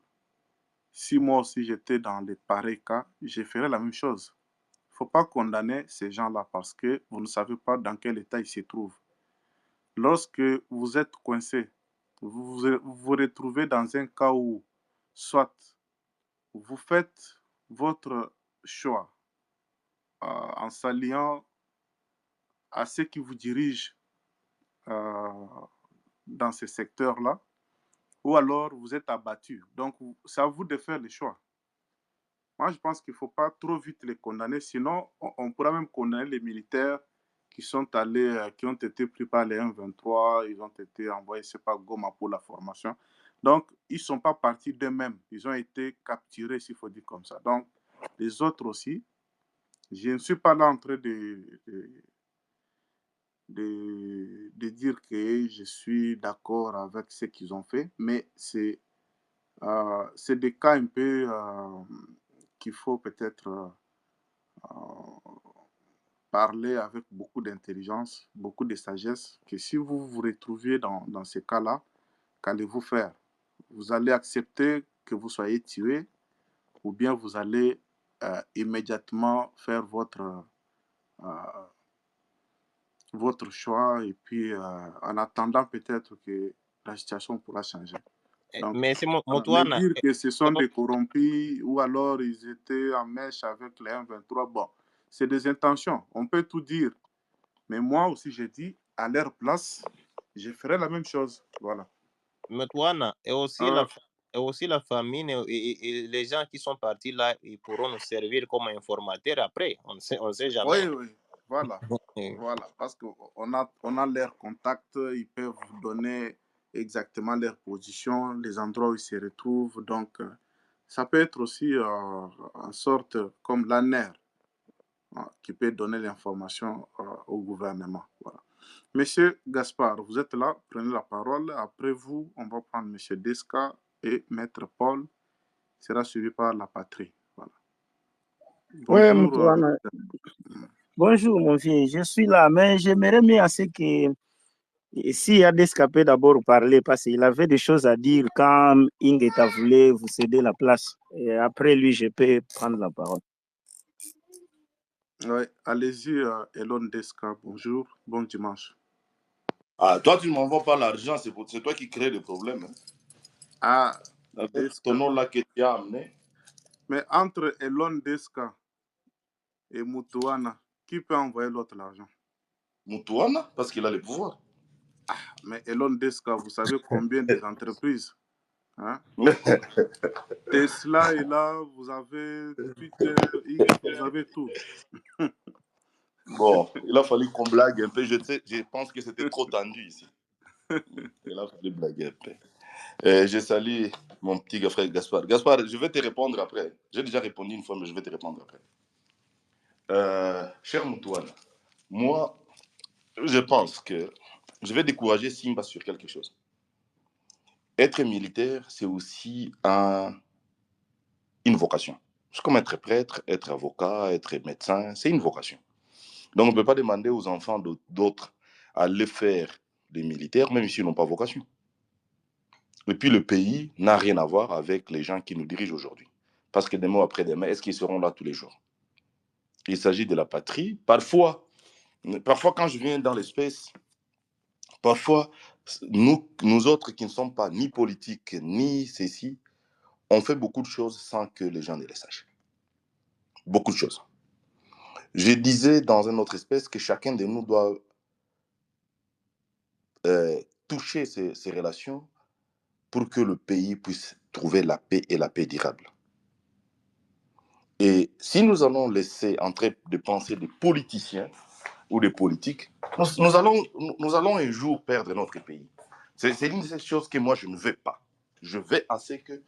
Si moi aussi j'étais dans les pareils cas, je ferais la même chose. Il ne faut pas condamner ces gens-là parce que vous ne savez pas dans quel état ils se trouvent. Lorsque vous êtes coincé, vous vous retrouvez dans un cas où soit vous faites votre choix en s'alliant à ceux qui vous dirigent dans ces secteurs-là, ou alors vous êtes abattu. Donc, c'est à vous de faire les choix. Moi, je pense qu'il ne faut pas trop vite les condamner, sinon on pourra même condamner les militaires qui sont allés, qui ont été pris par les M23, ils ont été envoyés, je ne sais pas, Goma pour la formation. Donc, ils ne sont pas partis d'eux-mêmes, ils ont été capturés, s'il faut dire comme ça. Donc, les autres aussi, je ne suis pas là en train de dire que je suis d'accord avec ce qu'ils ont fait, mais c'est des cas un peu qu'il faut peut-être parler avec beaucoup d'intelligence, beaucoup de sagesse, que si vous vous retrouviez dans ces cas-là, qu'allez-vous faire? Vous allez accepter que vous soyez tué ou bien vous allez immédiatement faire votre choix et puis en attendant peut-être que la situation pourra changer. Donc, Mais c'est me Moutouana. dire que ce sont des corrompus ou alors ils étaient en mèche avec les M23, bon, c'est des intentions. On peut tout dire. Mais moi aussi, j'ai dit, à leur place, je ferais la même chose. Voilà. Moutouana, et aussi la famine et les gens qui sont partis là, ils pourront nous servir comme informateurs après. On ne sait jamais. Oui, oui, voilà. Voilà, parce qu'on a leurs contacts, ils peuvent vous donner exactement leur position, les endroits où ils se retrouvent. Donc, ça peut être aussi en sorte comme l'ANER qui peut donner l'information au gouvernement. Voilà. Monsieur Gaspard, vous êtes là, prenez la parole. Après vous, on va prendre Monsieur Desca et Maître Paul, sera suivi par la patrie. Voilà. Bonjour. Bonjour, mon vieux, je suis là, mais j'aimerais mieux assez que s'il y a d'escapé d'abord parler, parce qu'il avait des choses à dire quand Ingeta voulait vous céder la place. Et après lui, je peux prendre la parole. Oui, allez-y, Elon Desca, bonjour, bon dimanche. Ah, toi, tu ne m'envoies pas l'argent, c'est toi qui crée le problème. Hein. Ah, ton nom là que tu as amené. Mais entre Elon Desca et Moutouana, qui peut envoyer l'autre l'argent? Moutouana, parce qu'il a le pouvoir. Ah, mais Elon Desca, vous savez combien des entreprises hein? Tesla est là, vous avez Twitter, X, vous avez tout. Bon, il a fallu qu'on blague un peu. Je pense que c'était trop tendu ici. Il a fallu blaguer un peu. Je salue mon petit frère Gaspard. Gaspard, je vais te répondre après. J'ai déjà répondu une fois, mais je vais te répondre après. Cher Moutouane, moi, je pense que je vais décourager Simba sur quelque chose. Être militaire, c'est aussi une vocation. C'est comme être prêtre, être avocat, être médecin, c'est une vocation. Donc on ne peut pas demander aux enfants d'autres à aller faire des militaires, même s'ils n'ont pas vocation. Et puis le pays n'a rien à voir avec les gens qui nous dirigent aujourd'hui. Parce que demain après demain, est-ce qu'ils seront là tous les jours? Il s'agit de la patrie. Parfois, quand je viens dans l'espace, parfois, nous autres qui ne sommes pas ni politiques, ni ceci, on fait beaucoup de choses sans que les gens ne les sachent. Beaucoup de choses. Je disais dans un autre espèce que chacun de nous doit toucher ces relations pour que le pays puisse trouver la paix et la paix durable. Et si nous allons laisser entrer des pensées des politiciens ou des politiques, nous allons un jour perdre notre pays. C'est l'une de ces choses que moi je ne veux pas. Je veux assez que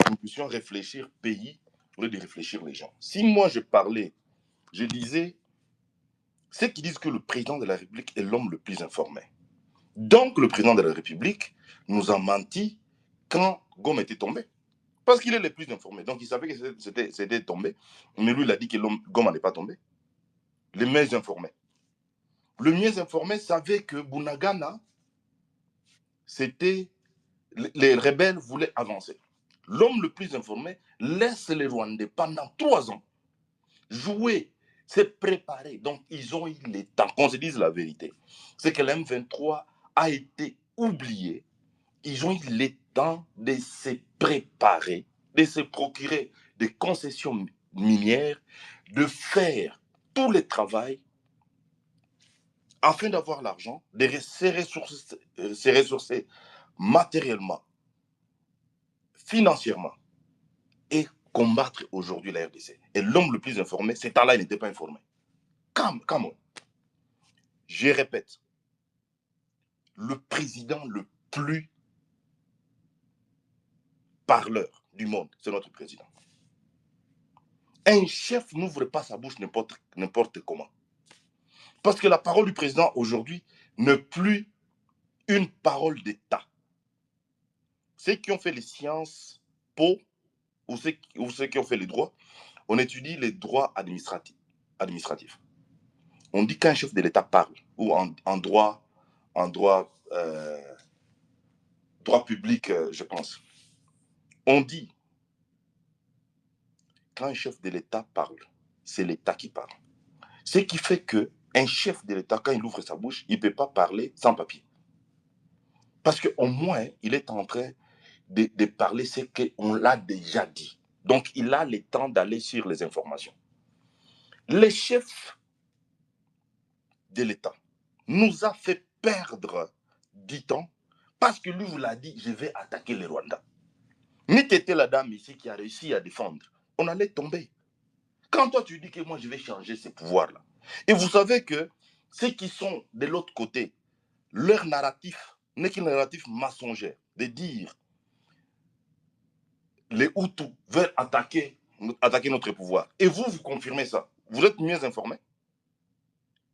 nous puissions réfléchir pays au lieu de réfléchir les gens. Si moi je parlais, je disais, ceux qui disent que le président de la République est l'homme le plus informé. Donc le président de la République nous a menti quand Goma était tombé. Parce qu'il est le plus informé. Donc, il savait que c'était tombé. Mais lui, il a dit que Goma n'est pas tombé. Les mieux informés. Le mieux informé savait que Bunagana, c'était... Les rebelles voulaient avancer. L'homme le plus informé laisse les Rwandais pendant 3 ans jouer, se préparer. Donc, ils ont eu le temps, qu'on se dise la vérité. C'est que l'M23 a été oublié. Ils ont eu le temps de se préparer, de se procurer des concessions minières, de faire tout le travail afin d'avoir l'argent, de se ressourcer matériellement, financièrement et combattre aujourd'hui la RDC. Et l'homme le plus informé, cet temps-là, il n'était pas informé. Come on. Je répète, le président le plus parleur du monde, c'est notre président. Un chef n'ouvre pas sa bouche n'importe comment. Parce que la parole du président aujourd'hui n'est plus une parole d'État. Ceux qui ont fait les sciences po ou ceux qui ont fait les droits, on étudie les droits administratifs. On dit qu'un chef de l'État parle, ou en droit public, je pense. On dit, quand un chef de l'État parle, c'est l'État qui parle. Ce qui fait qu'un chef de l'État, quand il ouvre sa bouche, il ne peut pas parler sans papier. Parce qu'au moins, il est en train de parler ce qu'on l'a déjà dit. Donc, il a le temps d'aller sur les informations. Le chef de l'État nous a fait perdre du temps parce que lui vous l'a dit, je vais attaquer le Rwanda. Ni t'étais la dame ici qui a réussi à défendre. On allait tomber. Quand toi tu dis que moi je vais changer ces pouvoirs-là, et vous savez que ceux qui sont de l'autre côté, leur narratif n'est qu'un narratif mensongère, de dire les Hutus veulent attaquer notre pouvoir. Et vous confirmez ça. Vous êtes mieux informés.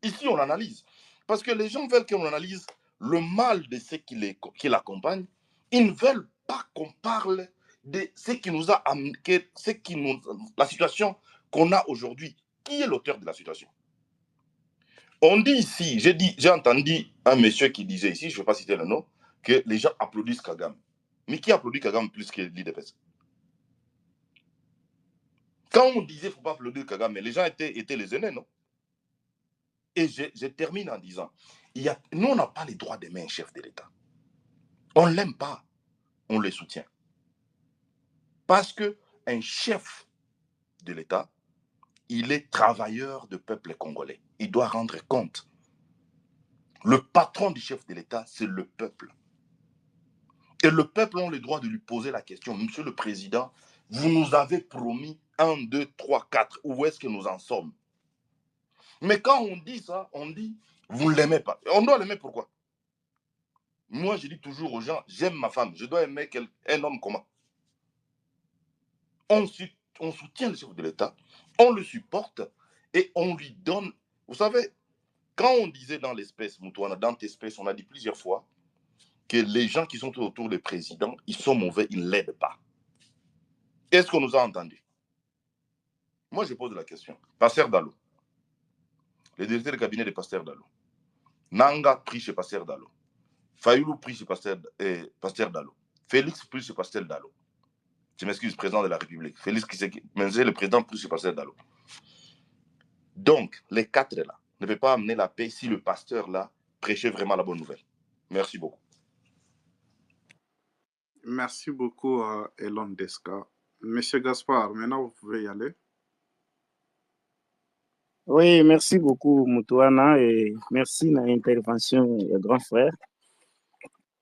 Ici, on analyse. Parce que les gens veulent qu'on analyse le mal de ceux qui l'accompagnent. Ils ne veulent pas qu'on parle de ce qui nous a amené, la situation qu'on a aujourd'hui. Qui est l'auteur de la situation? On dit ici, j'ai entendu un monsieur qui disait ici, je ne vais pas citer le nom, que les gens applaudissent Kagame. Mais qui applaudit Kagame plus que l'IDPS? Quand on disait qu'il ne faut pas applaudir Kagame, les gens étaient les aînés, non? Et je termine en disant, nous, on n'a pas les droits d'aimer un chef de l'État. On ne l'aime pas, on le soutient. Parce qu'un chef de l'État, il est travailleur du peuple congolais. Il doit rendre compte. Le patron du chef de l'État, c'est le peuple. Et le peuple a le droit de lui poser la question, Monsieur le Président, vous nous avez promis 1, 2, 3, 4, où est-ce que nous en sommes? Mais quand on dit ça, on dit, vous ne l'aimez pas. On doit l'aimer pourquoi? Moi, je dis toujours aux gens, j'aime ma femme, je dois aimer un homme comment? On soutient le chef de l'État, on le supporte et on lui donne... Vous savez, quand on disait dans l'espèce, Moutouana, dans l'espèce, on a dit plusieurs fois que les gens qui sont autour du président, ils sont mauvais, ils ne l'aident pas. Est-ce qu'on nous a entendus? Moi, je pose la question. Pasteur Dalo, le directeur de cabinet de Pasteur Dalo, Nanga prie chez Pasteur Dalo, Fayoulou prie chez Pasteur Dalo, Félix prie chez Pasteur Dalo. Je m'excuse, président de la République. Félix le président prie chez Pasteur Dalo. Donc, les 4 là ne peuvent pas amener la paix si le pasteur là prêchait vraiment la bonne nouvelle. Merci beaucoup. Merci beaucoup, Elon Deska. Monsieur Gaspard, maintenant vous pouvez y aller. Oui, merci beaucoup, Moutouana, et merci de l'intervention du grand frère.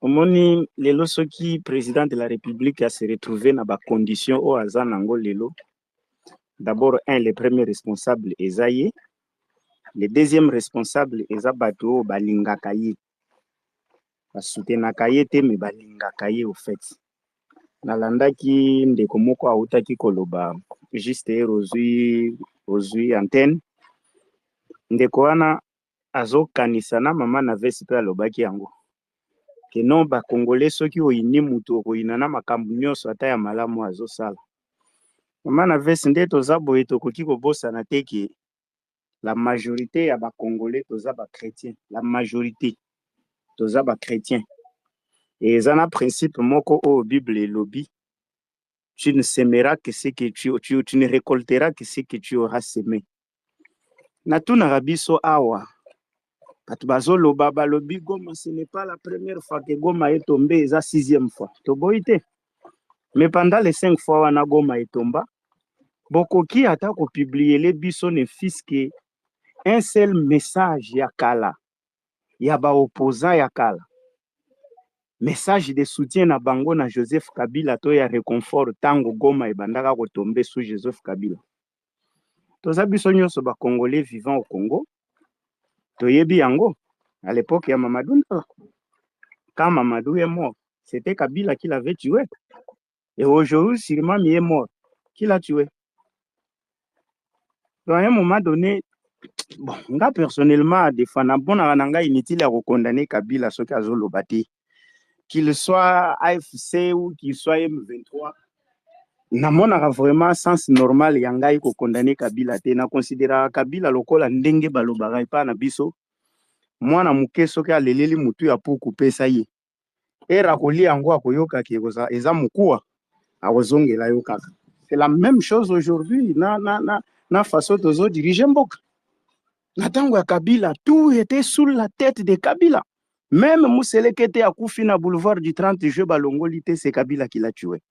Omoni lelo soki président de la République a se retrouvé dans des conditions au hasard nango lelo. D'abord, le premier responsable est Zaye. Le deuxième responsable est Zabato Balingakaye. Basutenakaye te me Balingakaye au fait. Nalandaki ndeko moko autaki koloba juste rozui antenne. Ndeko wana azokanisa na mama na vesi pe alobaki yango. que non ba congolais soki oyini mutu okoyina na makambo nyonso ata ya malamu azosala. Mama na vesi nde toza boye tokoki kobosana te ke la majorité ya ba congolais toza ba chrétien, la majorité toza ba chrétien. Et eza na principe moko o Bible elobi, tu ne sèmeras que ce que tu ne récolteras que ce que tu auras semé. Na tunaka biso awa bato bazoloba balobi Goma, ce n'est pas la première fois que Goma est tombé, eza 6e fois. Toboyi te. Mais pendant les 5 fois wana Goma est tombé, bokoki ata ko publier les biso ne fiske un seul message ya kala ya ba opposant ya kala. Message de soutien na bango na Joseph Kabila to ya réconfort tango Goma ebandaka ko tomber sous Joseph Kabila. Toza biso nyonso ba Congolais vivant au Congo. Toyebi yango à l'époque ya Mamadou. Quand Mamadou est mort, c'était Kabila qui l'avait tué. Et aujourd'hui, Sirimami est mort. Qui l'a tué? Donc, à un moment donné, bon, nga personnellement, des fois, nanga inutile à recondamner Kabila, ce qu'a Zolobati. Qu'il soit AFC ou qu'il soit M23, namona vraiment sens normal yangai ko condamner Kabila te na considérer Kabila lokola ndenge balobaka pa na biso mwana muke soki aleleli mutu ya puku pesa ye era koli yango akoyoka ki eza mukuwa akozongela yo kaka. C'est la même chose aujourd'hui na façon tozo diriger mboka. Na tango ya Kabila, tout était sous la tête de Kabila. Même Mousselekete akufi na boulevard du 30 juillet balongolité, c'est Kabila qui l'a tué.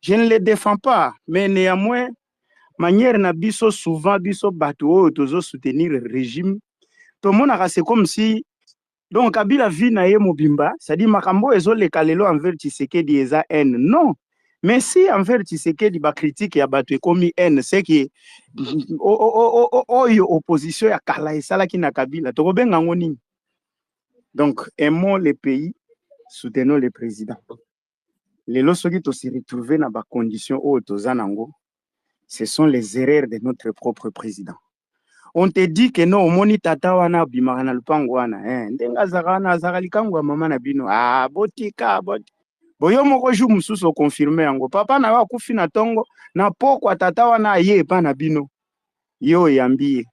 Je ne les défends pas, mais néanmoins, manière na biso souvent biso bateau tozo soutenir le régime. Tout le monde c'est comme si donc Kabila vit na ye mobimba, c'est-à-dire makambo ezo le kalelo envers Tshisekedi eza haine. Non. Mais si envers Tshisekedi ba critique ya bateau comme haine, c'est que opposition ya kala esala ki na Kabila. To benga ngoni. Donc aimons les pays, soutenons les présidents. Les lorsque tu se retrouves dans des conditions où ce sont les erreurs de notre propre président. On te dit que non, moni tata wana bimaka na lupango wana, ndenga zakana zakalikango mama na bino, botika bot. Boyo moko ju mususu confirmer yango. Papa na wa kufi na tongo na pokwa tata wana ye pa na bino. Yo yambi.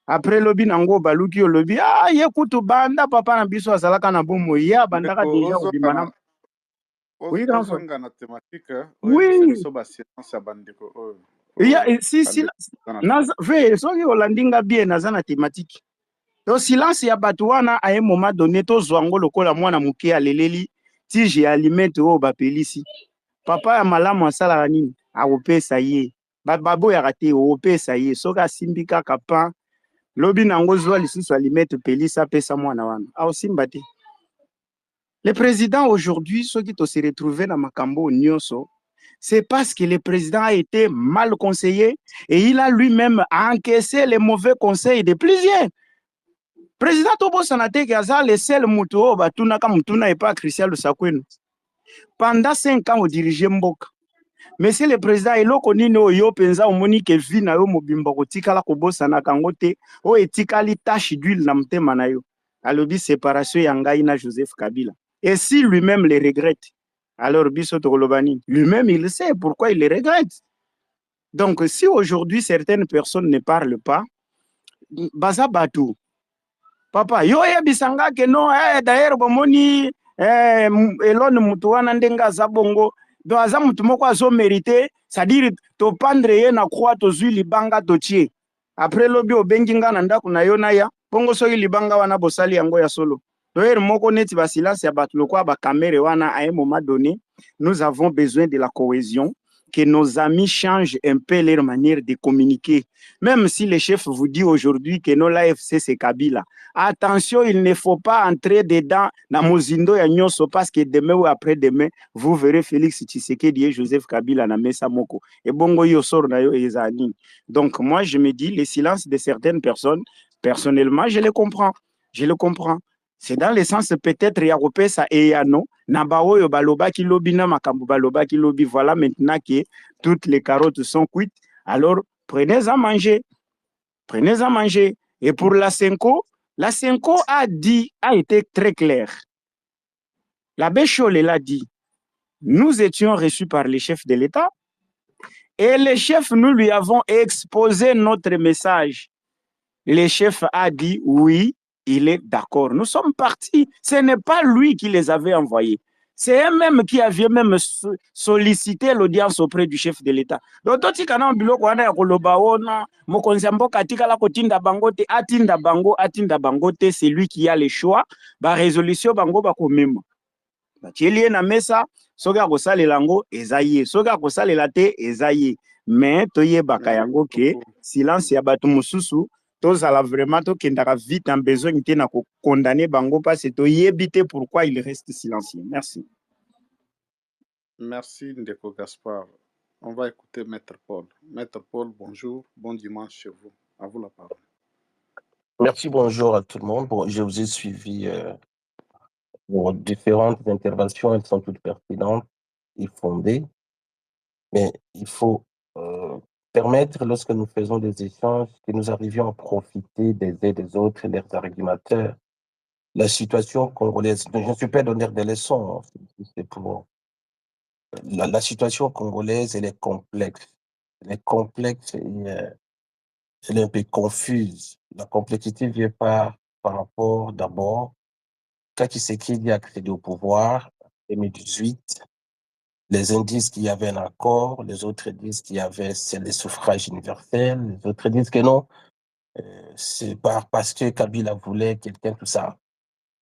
Après lobi nango baluki lobi, ye kutu banda papa na biso azalaka na bomo ya bandaka déjà obimana. Oui, grand frère. Oui. Si soki olandinga bien naza na thématique. Donc silence ya batu wana à un moment donné to zwango lokola mwana muke aleleli tige alimente o bapelisi. Papa ya malamu asala nini? Akopesa ye. Babo ya rate opesa ye. Soka simbika kapa lobi nango zwa lisusu alimente pelisa pesa mwana wana. Simbate. Le président aujourd'hui, ceux qui se retrouvent dans Makambo Nyonso, c'est parce que le président a été mal conseillé et il a lui-même encaissé les mauvais conseils de plusieurs. Président Tobo Sanate Gaza, le seul moutou, Batunaka Mutuna et pas Christian Sakwenu. Pendant 5 ans, au dirigé Mboka. Monsieur le président, il a connu yo penza au monique vina yo mobimba kotika la kobo sanaka ngote o etika li tache d'huile na mtema na yo. Alobi séparation yangai na Joseph Kabila. Et si lui-même le regrette, alors Biso Tolobani, lui-même il sait pourquoi il le regrette. Donc si aujourd'hui certaines personnes ne parlent pas, baza batu. Papa, yo bisanga que non, d'ailleurs bomoni elon mutuana ndenga zabongo, do aza mutu moko azo mérité, c'est-à-dire to pendre ye na croix to zui libanga to tie. Après lobi obenginga na ndako na yo na ya, pongo soki libanga wana bosali yango ya solo. D'ailleurs, moko neti ba silence ya batu lokwa ba caméra wana à un moment donné, nous avons besoin de la cohésion, que nos amis changent un peu leur manière de communiquer. Même si le chef vous dit aujourd'hui que non, l'AFC c'est Kabila. Attention, il ne faut pas entrer dedans dans Mozindo ya Nyonso parce que demain ou après-demain, vous verrez Félix Tshisekedi et Joseph Kabila na Mesa Moko. Et bongo yo sort na yo ezani. Donc moi je me dis, le silence de certaines personnes, personnellement, je les comprends. Je le comprends. C'est dans le sens peut-être ya kopesa et ya non. Nabao yo baloba ki lobi na makambu baloba ki lobi. Voilà maintenant que toutes les carottes sont cuites. Alors prenez à manger. Prenez à manger. Et pour la Senko a été très clair. l'abbé Cholé l'a dit, nous étions reçus par les chefs de l'État et les chefs, nous lui avons exposé notre message. Le chef a dit oui, il est d'accord. Nous sommes partis. Ce n'est pas lui qui les avait envoyés. C'est eux-mêmes qui avaient même sollicité l'audience auprès du chef de l'État. Donc, tout ce qu'on a biloko wana ya koloba ona, mokonzi mboka tikala kotinda bangote, atinda bangote, c'est lui qui a le choix. Ba résolution bango ba komema. Ba tielie na mesa, soka kosalela ngo ezaye, soka kosalela te ezaye. Mais toyebaka yango ke silence ya bato mususu tozala vraiment tokendaka vite en besoin te na condamner bango parce que toyebi te pourquoi il reste silencieux. Merci. Merci Ndeko Gaspard. On va écouter Maître Paul. Maître Paul, bonjour, bon dimanche chez vous. À vous la parole. Merci, bonjour à tout le monde. Bon, je vous ai suivi vos différentes interventions, elles sont toutes pertinentes et fondées, mais il faut permettre, lorsque nous faisons des échanges, que nous arrivions à profiter des uns des autres, leurs argumenteurs. La situation congolaise, je ne suis pas donneur de leçons, c'est pour... La situation congolaise, elle est complexe. Elle est complexe et elle est un peu confuse. La complexité vient par rapport d'abord, quand Tshisekedi a accédé au pouvoir en 2018, les uns disent qu'il y avait un accord, les autres disent qu'il y avait les suffrages universels, les autres disent que non, c'est parce que Kabila voulait quelqu'un, tout ça.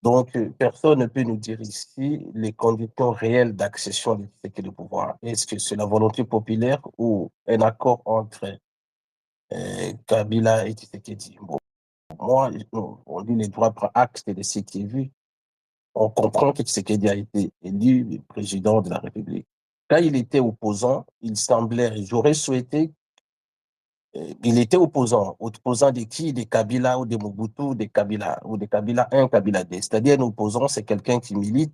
Donc, personne ne peut nous dire ici les conditions réelles d'accession de Tshisekedi au pouvoir. Est-ce que c'est la volonté populaire ou un accord entre Kabila et Tshisekedi? Bon, moi, on dit les droits par acte de ce qui est vu. On comprend que Tshisekedi a été élu président de la République. Quand il était opposant, il semblait, j'aurais souhaité, il était opposant de qui? Des Kabila ou des Mobutu, des Kabila, ou des Kabila 1, Kabila 2. C'est-à-dire un opposant, c'est quelqu'un qui milite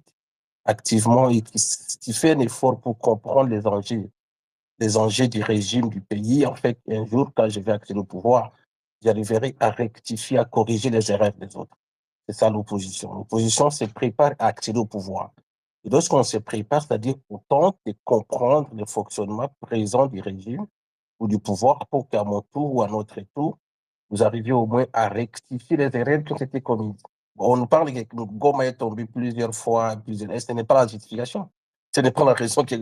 activement et qui fait un effort pour comprendre les enjeux du régime du pays. En fait, un jour, quand je vais accéder au pouvoir, j'arriverai à rectifier, à corriger les erreurs des autres. C'est ça l'opposition. L'opposition se prépare à accéder au pouvoir. Et lorsqu'on se prépare, c'est-à-dire qu'on tente de comprendre le fonctionnement présent du régime ou du pouvoir pour qu'à mon tour ou à notre tour, vous arriviez au moins à rectifier les erreurs qui ont été commises. Bon, on nous parle que Goma est tombé plusieurs fois, ce n'est pas la justification. Ce n'est pas la raison que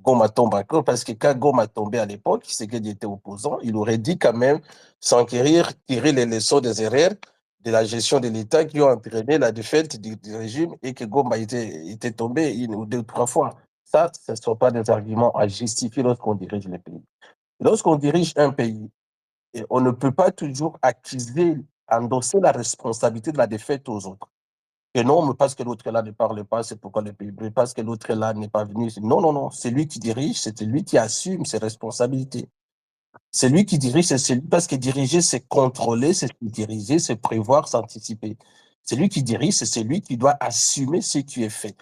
Goma tombe encore, parce que quand Goma tombé à l'époque, c'est qu'il était opposant, il aurait dit quand même s'enquérir, tirer les leçons des erreurs de la gestion de l'État qui ont entraîné la défaite du régime et que Goma était tombé 1 ou 2 ou 3 fois. Ça, ce ne sont pas des arguments à justifier lorsqu'on dirige le pays. Lorsqu'on dirige un pays, on ne peut pas toujours accuser, endosser la responsabilité de la défaite aux autres. Et non, parce que l'autre là ne parle pas, c'est pourquoi le pays brûle, parce que l'autre là n'est pas venu. Non, non, non, c'est lui qui dirige, c'est lui qui assume ses responsabilités. C'est lui qui dirige, c'est lui, parce que diriger, c'est contrôler, c'est diriger, c'est prévoir, s'anticiper. C'est lui qui dirige, c'est lui qui doit assumer ce qui est fait.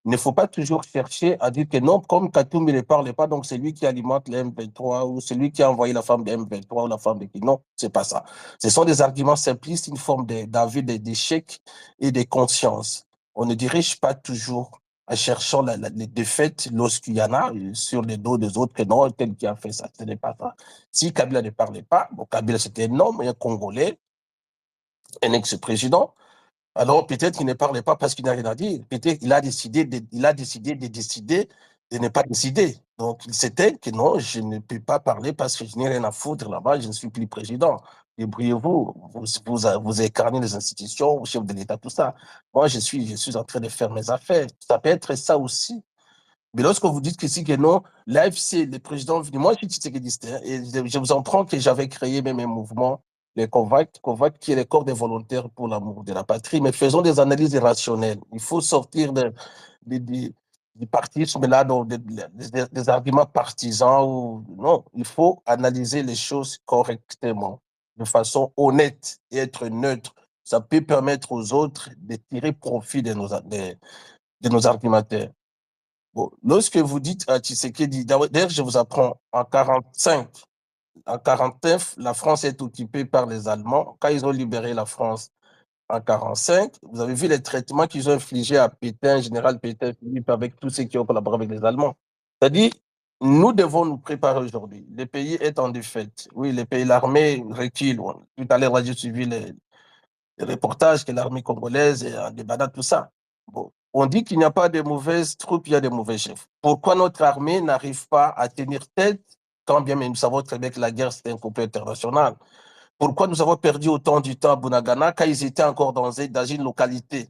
Il ne faut pas toujours chercher à dire que non, comme Katoum ne parle pas, donc c'est lui qui alimente le M23 ou c'est lui qui a envoyé la femme de M23 ou la femme de qui. Non, c'est pas ça. Ce sont des arguments simplistes, une forme d'avis d'échec et de conscience. On ne dirige pas toujours en cherchant les défaites lorsqu'il y en a sur les dos des autres que non, tel qui a fait ça. Ce n'est pas ça. Si Kabila ne parlait pas, bon, Kabila c'était un homme, un Congolais, un ex-président. Alors peut-être qu'il ne parlait pas parce qu'il n'a rien à dire. Peut-être qu'il a décidé de ne pas décider. Donc il s'était que non, je ne peux pas parler parce que je n'ai rien à foutre là-bas, je ne suis plus président. Débrouillez-vous, vous incarnez les institutions, au chef de l'État, tout ça. Moi, je suis en train de faire mes affaires. Ça peut être ça aussi. Mais lorsque vous dites que si, que non, l'AFC, le président, moi je suis Tshisekedi, et je vous en prends que j'avais créé même un mouvement, les COVAC, qui est le corps des volontaires pour l'amour de la patrie, mais faisons des analyses rationnelles. Il faut sortir du partisme là, des arguments partisans. Non, il faut analyser les choses correctement, de façon honnête et être neutre. Ça peut permettre aux autres de tirer profit de nos argumentaires. Bon, lorsque vous dites à Tshisekedi, d'ailleurs, je vous apprends, en 1949, la France est occupée par les Allemands. Quand ils ont libéré la France, en 1945. Vous avez vu les traitements qu'ils ont infligés à Pétain, général Pétain, Philippe, avec tous ceux qui ont collaboré avec les Allemands. C'est-à-dire, nous devons nous préparer aujourd'hui. Le pays est en défaite. Oui, le pays, l'armée recule. Tout à l'heure, j'ai suivi les reportages que l'armée congolaise est en débat, tout ça. Bon. On dit qu'il n'y a pas de mauvaises troupes, il y a de mauvais chefs. Pourquoi notre armée n'arrive pas à tenir tête, quand bien même nous savons très bien que la guerre, c'est un complot international? Pourquoi nous avons perdu autant du temps à Bunagana quand ils étaient encore dans une localité?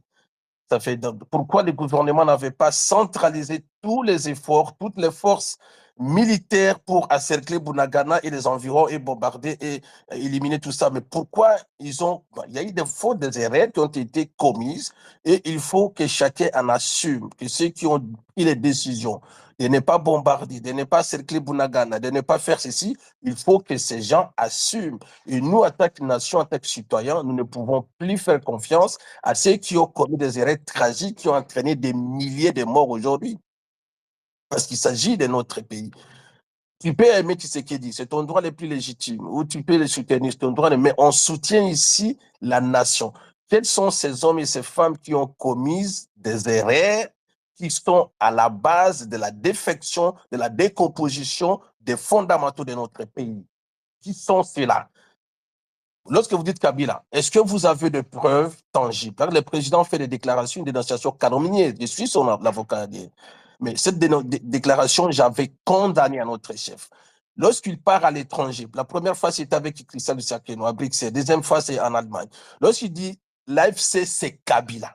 Ça fait pourquoi le gouvernement n'avait pas centralisé tous les efforts, toutes les forces militaires pour encercler Bunagana et les environs et bombarder et éliminer tout ça? Mais pourquoi ils ont... Il y a eu des fautes, des erreurs qui ont été commises et il faut que chacun en assume, que ceux qui ont pris les décisions de ne pas bombarder, de ne pas cercler Bunagana, de ne pas faire ceci, il faut que ces gens assument. Et nous, en tant que nation, en tant que citoyens, nous ne pouvons plus faire confiance à ceux qui ont commis des erreurs tragiques qui ont entraîné des milliers de morts aujourd'hui. Parce qu'il s'agit de notre pays. Tu peux aimer Tshisekedi, c'est ton droit le plus légitime, ou tu peux le soutenir, c'est ton droit, mais on soutient ici la nation. Quels sont ces hommes et ces femmes qui ont commis des erreurs qui sont à la base de la défection, de la décomposition des fondamentaux de notre pays? Qui sont ceux-là? Lorsque vous dites Kabila, est-ce que vous avez des preuves tangibles? Le président fait des déclarations, une dénonciation calomnieuse. Je suis son avocat. Mais cette déclaration, j'avais condamné à notre chef. Lorsqu'il part à l'étranger, la première fois, c'était avec Christian Luciakeno à Bruxelles. Deuxième fois, c'est en Allemagne. Lorsqu'il dit l'AFC, c'est Kabila.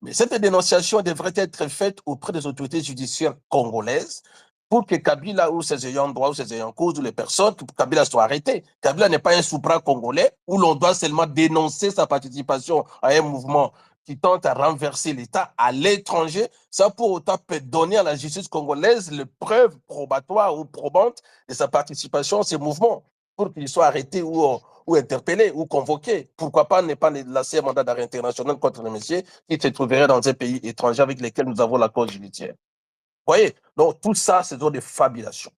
Mais cette dénonciation devrait être faite auprès des autorités judiciaires congolaises pour que Kabila ou ses ayants droit ou ses ayants cause ou les personnes, que Kabila soit arrêté. Kabila n'est pas un souverain congolais où l'on doit seulement dénoncer sa participation à un mouvement qui tente à renverser l'État à l'étranger. Ça, pour autant, peut donner à la justice congolaise les preuves probatoires ou probantes de sa participation à ces mouvements pour qu'il soit arrêté ou interpellé ou convoqué. Pourquoi pas ne pas lancer un mandat d'arrêt international contre le monsieur qui se trouverait dans un pays étranger avec lequel nous avons l'accord judiciaire. Vous voyez? Donc, tout ça, c'est des fabulations.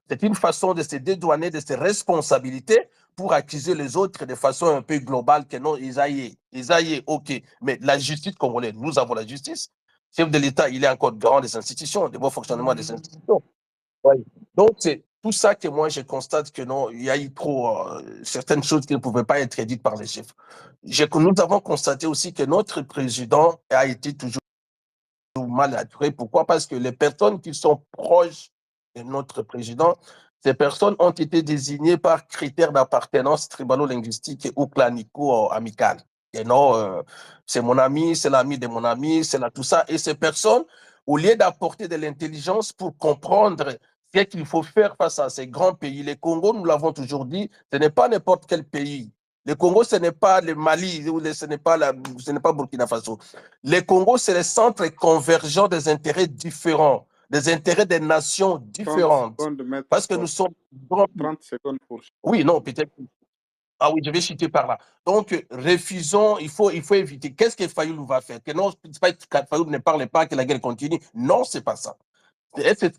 C'est une façon de se dédouaner de ses responsabilités pour accuser les autres de façon un peu globale que non, Isaïe, ok. Mais la justice congolaise, nous avons la justice. Le chef de l'État, il est encore grand des institutions, des bons fonctionnements des institutions. Oui. Donc, c'est tout ça que moi, je constate que non, il y a eu trop certaines choses qui ne pouvaient pas être dites par les chefs. Nous avons constaté aussi que notre président a été toujours maladroit. Pourquoi? Parce que les personnes qui sont proches de notre président, ces personnes ont été désignées par critères d'appartenance tribalo-linguistique ou clanico-amical. Et non, c'est mon ami, c'est l'ami de mon ami, c'est là tout ça. Et ces personnes, au lieu d'apporter de l'intelligence pour comprendre ce qu'il faut faire face à ces grands pays, le Congo, nous l'avons toujours dit, ce n'est pas n'importe quel pays. Le Congo, ce n'est pas le Mali, ce n'est pas Burkina Faso. Le Congo, c'est le centre convergent des intérêts différents, des intérêts des nations différentes. 30 secondes, parce que nous sommes... 30 secondes pour... Oui, non, peut-être... Ah oui, je vais citer par là. Donc, refusons, il faut éviter. Qu'est-ce que Fayoulou va faire? Que non, c'est pas que Fayoulou ne parle pas, que la guerre continue. Non, c'est pas ça. C'est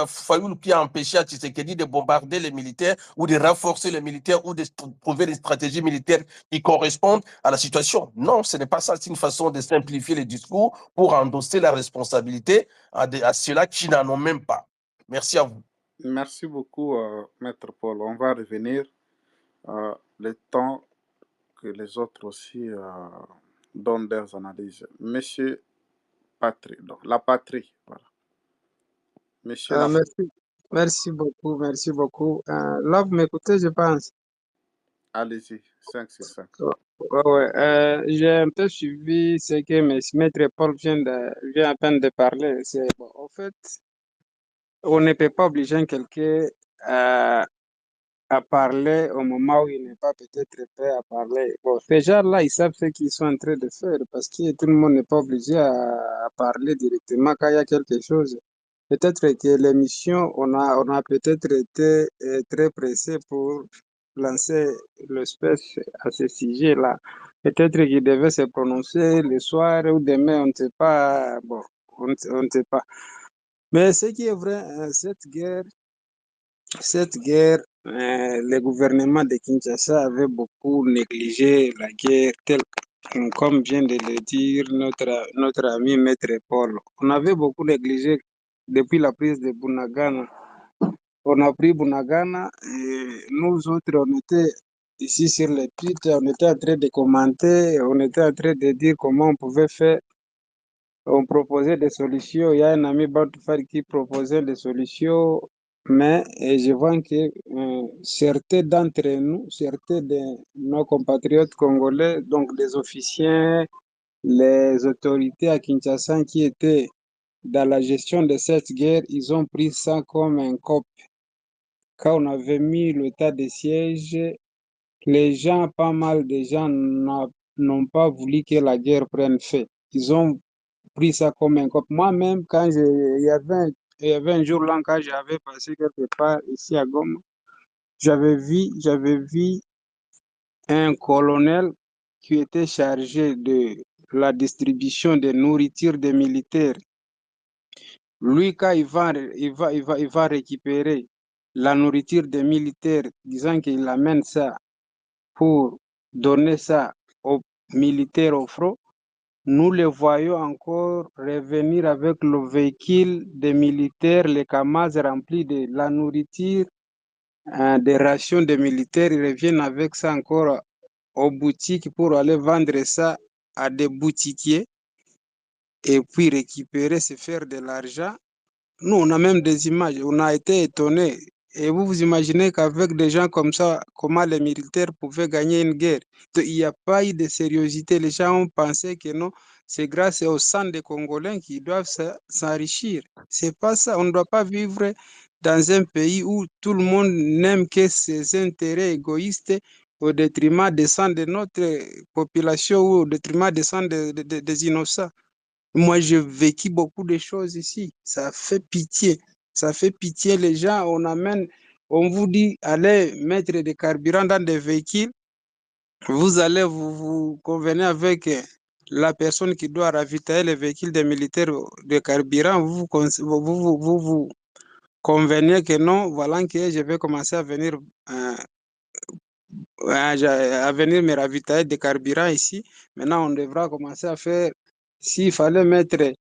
Fayoulou qui a empêché à Tshisekedi de bombarder les militaires ou de renforcer les militaires ou de trouver des stratégies militaires qui correspondent à la situation. Non, ce n'est pas ça. C'est une façon de simplifier les discours pour endosser la responsabilité à ceux-là qui n'en ont même pas. Merci à vous. Merci beaucoup, Maître Paul. On va revenir le temps que les autres aussi donnent leurs analyses. Monsieur Patrie, donc la patrie, voilà. Monsieur merci beaucoup. Là, vous m'écoutez, je pense. Allez-y, 5 sur 5. Ouais. J'ai un peu suivi ce que Maître Paul vient à peine de parler. Bon, en fait, on ne peut pas obliger quelqu'un à parler au moment où il n'est pas peut-être prêt à parler. Bon, ces gens-là, ils savent ce qu'ils sont en train de faire parce que tout le monde n'est pas obligé à parler directement quand il y a quelque chose. Peut-être que l'émission, on a peut-être été très pressé pour lancer l'espèce à ce sujet-là. Peut-être qu'il devait se prononcer le soir ou demain, on ne sait pas. Bon, on ne sait pas. Mais ce qui est vrai, cette guerre, le gouvernement de Kinshasa avait beaucoup négligé la guerre comme vient de le dire notre ami Maître Paul, on avait beaucoup négligé depuis la prise de Bunagana. On a pris Bunagana et nous autres, on était ici sur le Twitter, on était en train de commenter, on était en train de dire comment on pouvait faire. On proposait des solutions. Il y a un ami Bantoufar qui proposait des solutions, mais je vois que certains d'entre nous, certains de nos compatriotes congolais, donc les officiers, les autorités à Kinshasa qui étaient dans la gestion de cette guerre, ils ont pris ça comme un cop. Quand on avait mis l'état de siège, les gens, pas mal de gens n'ont pas voulu que la guerre prenne fait. Ils ont pris ça comme un cop. Moi-même, il y avait un jour là, quand j'avais passé quelque part ici à Goma, j'avais vu un colonel qui était chargé de la distribution de nourriture des militaires. Lui, quand il va récupérer la nourriture des militaires, disant qu'il amène ça pour donner ça aux militaires au front, nous les voyons encore revenir avec le véhicule des militaires, les camas remplis de la nourriture, des rations des militaires. Ils reviennent avec ça encore aux boutiques pour aller vendre ça à des boutiquiers et puis récupérer, se faire de l'argent. Nous, on a même des images, on a été étonnés. Et vous vous imaginez qu'avec des gens comme ça, comment les militaires pouvaient gagner une guerre? Donc, il n'y a pas eu de sérieuxité. Les gens ont pensé que non, c'est grâce au sang des Congolais qui doivent s'enrichir. C'est pas ça. On ne doit pas vivre dans un pays où tout le monde n'aime que ses intérêts égoïstes au détriment des sangs de notre population ou au détriment des sangs des innocents. Moi, j'ai vécu beaucoup de choses ici. Ça fait pitié. Ça fait pitié. Les gens, on vous dit, allez mettre des carburants dans des véhicules. Vous allez vous convenir avec la personne qui doit ravitailler les véhicules des militaires de carburant. Vous convenez que non, voilà que je vais commencer à venir me ravitailler de carburant ici. Maintenant, on devra commencer à faire, s'il fallait mettre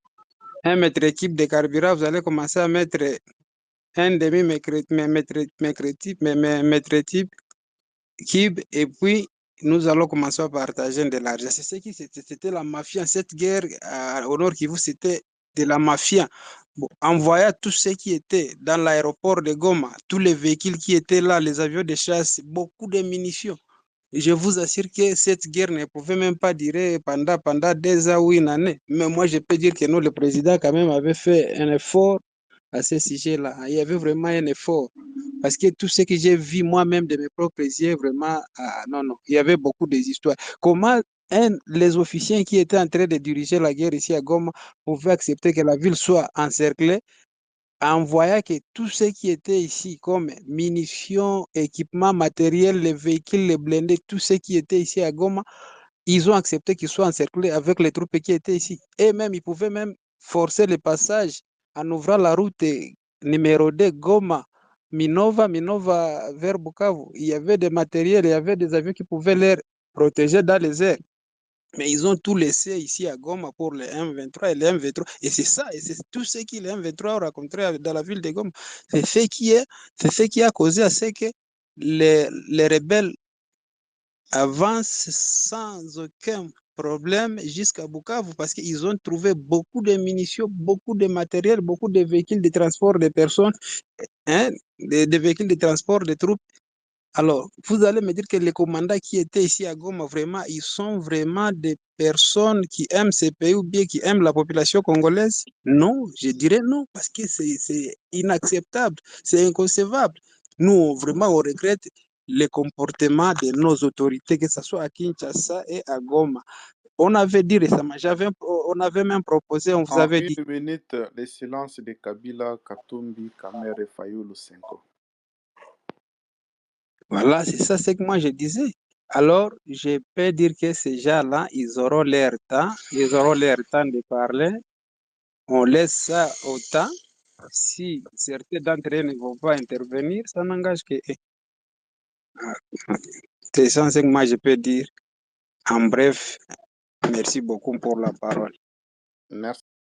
un mètre cube de carburant, vous allez commencer à mettre un mètre cube et puis nous allons commencer à partager de l'argent. C'est ce qui c'était la mafia. Cette guerre au Nord Kivu, c'était de la mafia. Bon, envoya tous ceux qui étaient dans l'aéroport de Goma, tous les véhicules qui étaient là, les avions de chasse, beaucoup de munitions. Je vous assure que cette guerre ne pouvait même pas durer pendant 2 ans ou une année. Mais moi, je peux dire que non, le président quand même avait fait un effort à ce sujet-là. Il y avait vraiment un effort. Parce que tout ce que j'ai vu moi-même de mes propres yeux, vraiment, non, non, il y avait beaucoup d'histoires. Comment les officiers qui étaient en train de diriger la guerre ici à Goma pouvaient accepter que la ville soit encerclée en voyant que tout ce qui était ici, comme munitions, équipements, matériel, les véhicules, les blindés, tout ce qui était ici à Goma, ils ont accepté qu'ils soient encerclés avec les troupes qui étaient ici. Et même, ils pouvaient même forcer le passage en ouvrant la route numéro 2, Goma, Minova vers Bukavu. Il y avait des matériels, il y avait des avions qui pouvaient les protéger dans les airs. Mais ils ont tout laissé ici à Goma pour les M23 et les M23. Et c'est ça, et c'est tout ce que les M23 ont raconté dans la ville de Goma. C'est ce qui a causé à ce que les rebelles avancent sans aucun problème jusqu'à Bukavu parce qu'ils ont trouvé beaucoup de munitions, beaucoup de matériel, beaucoup de véhicules de transport de personnes, hein, des véhicules de transport de troupes. Alors, vous allez me dire que les commandants qui étaient ici à Goma, vraiment, ils sont vraiment des personnes qui aiment ce pays ou bien qui aiment la population congolaise? Non, je dirais non, parce que c'est inacceptable, c'est inconcevable. Nous, vraiment, on regrette le comportement de nos autorités, que ce soit à Kinshasa et à Goma. On avait dit récemment, on avait même proposé, on vous En avait dit. 1 minute, les silences de Kabila, Katumbi, Kamere, Fayulu, Senko. Voilà, c'est ça ce que moi je disais. Alors, je peux dire que ces gens-là, ils auront leur temps de parler. On laisse ça au temps. Si certains d'entre eux ne vont pas intervenir, ça n'engage que eux. C'est ça ce que moi je peux dire. En bref, Merci beaucoup pour la parole. Merci.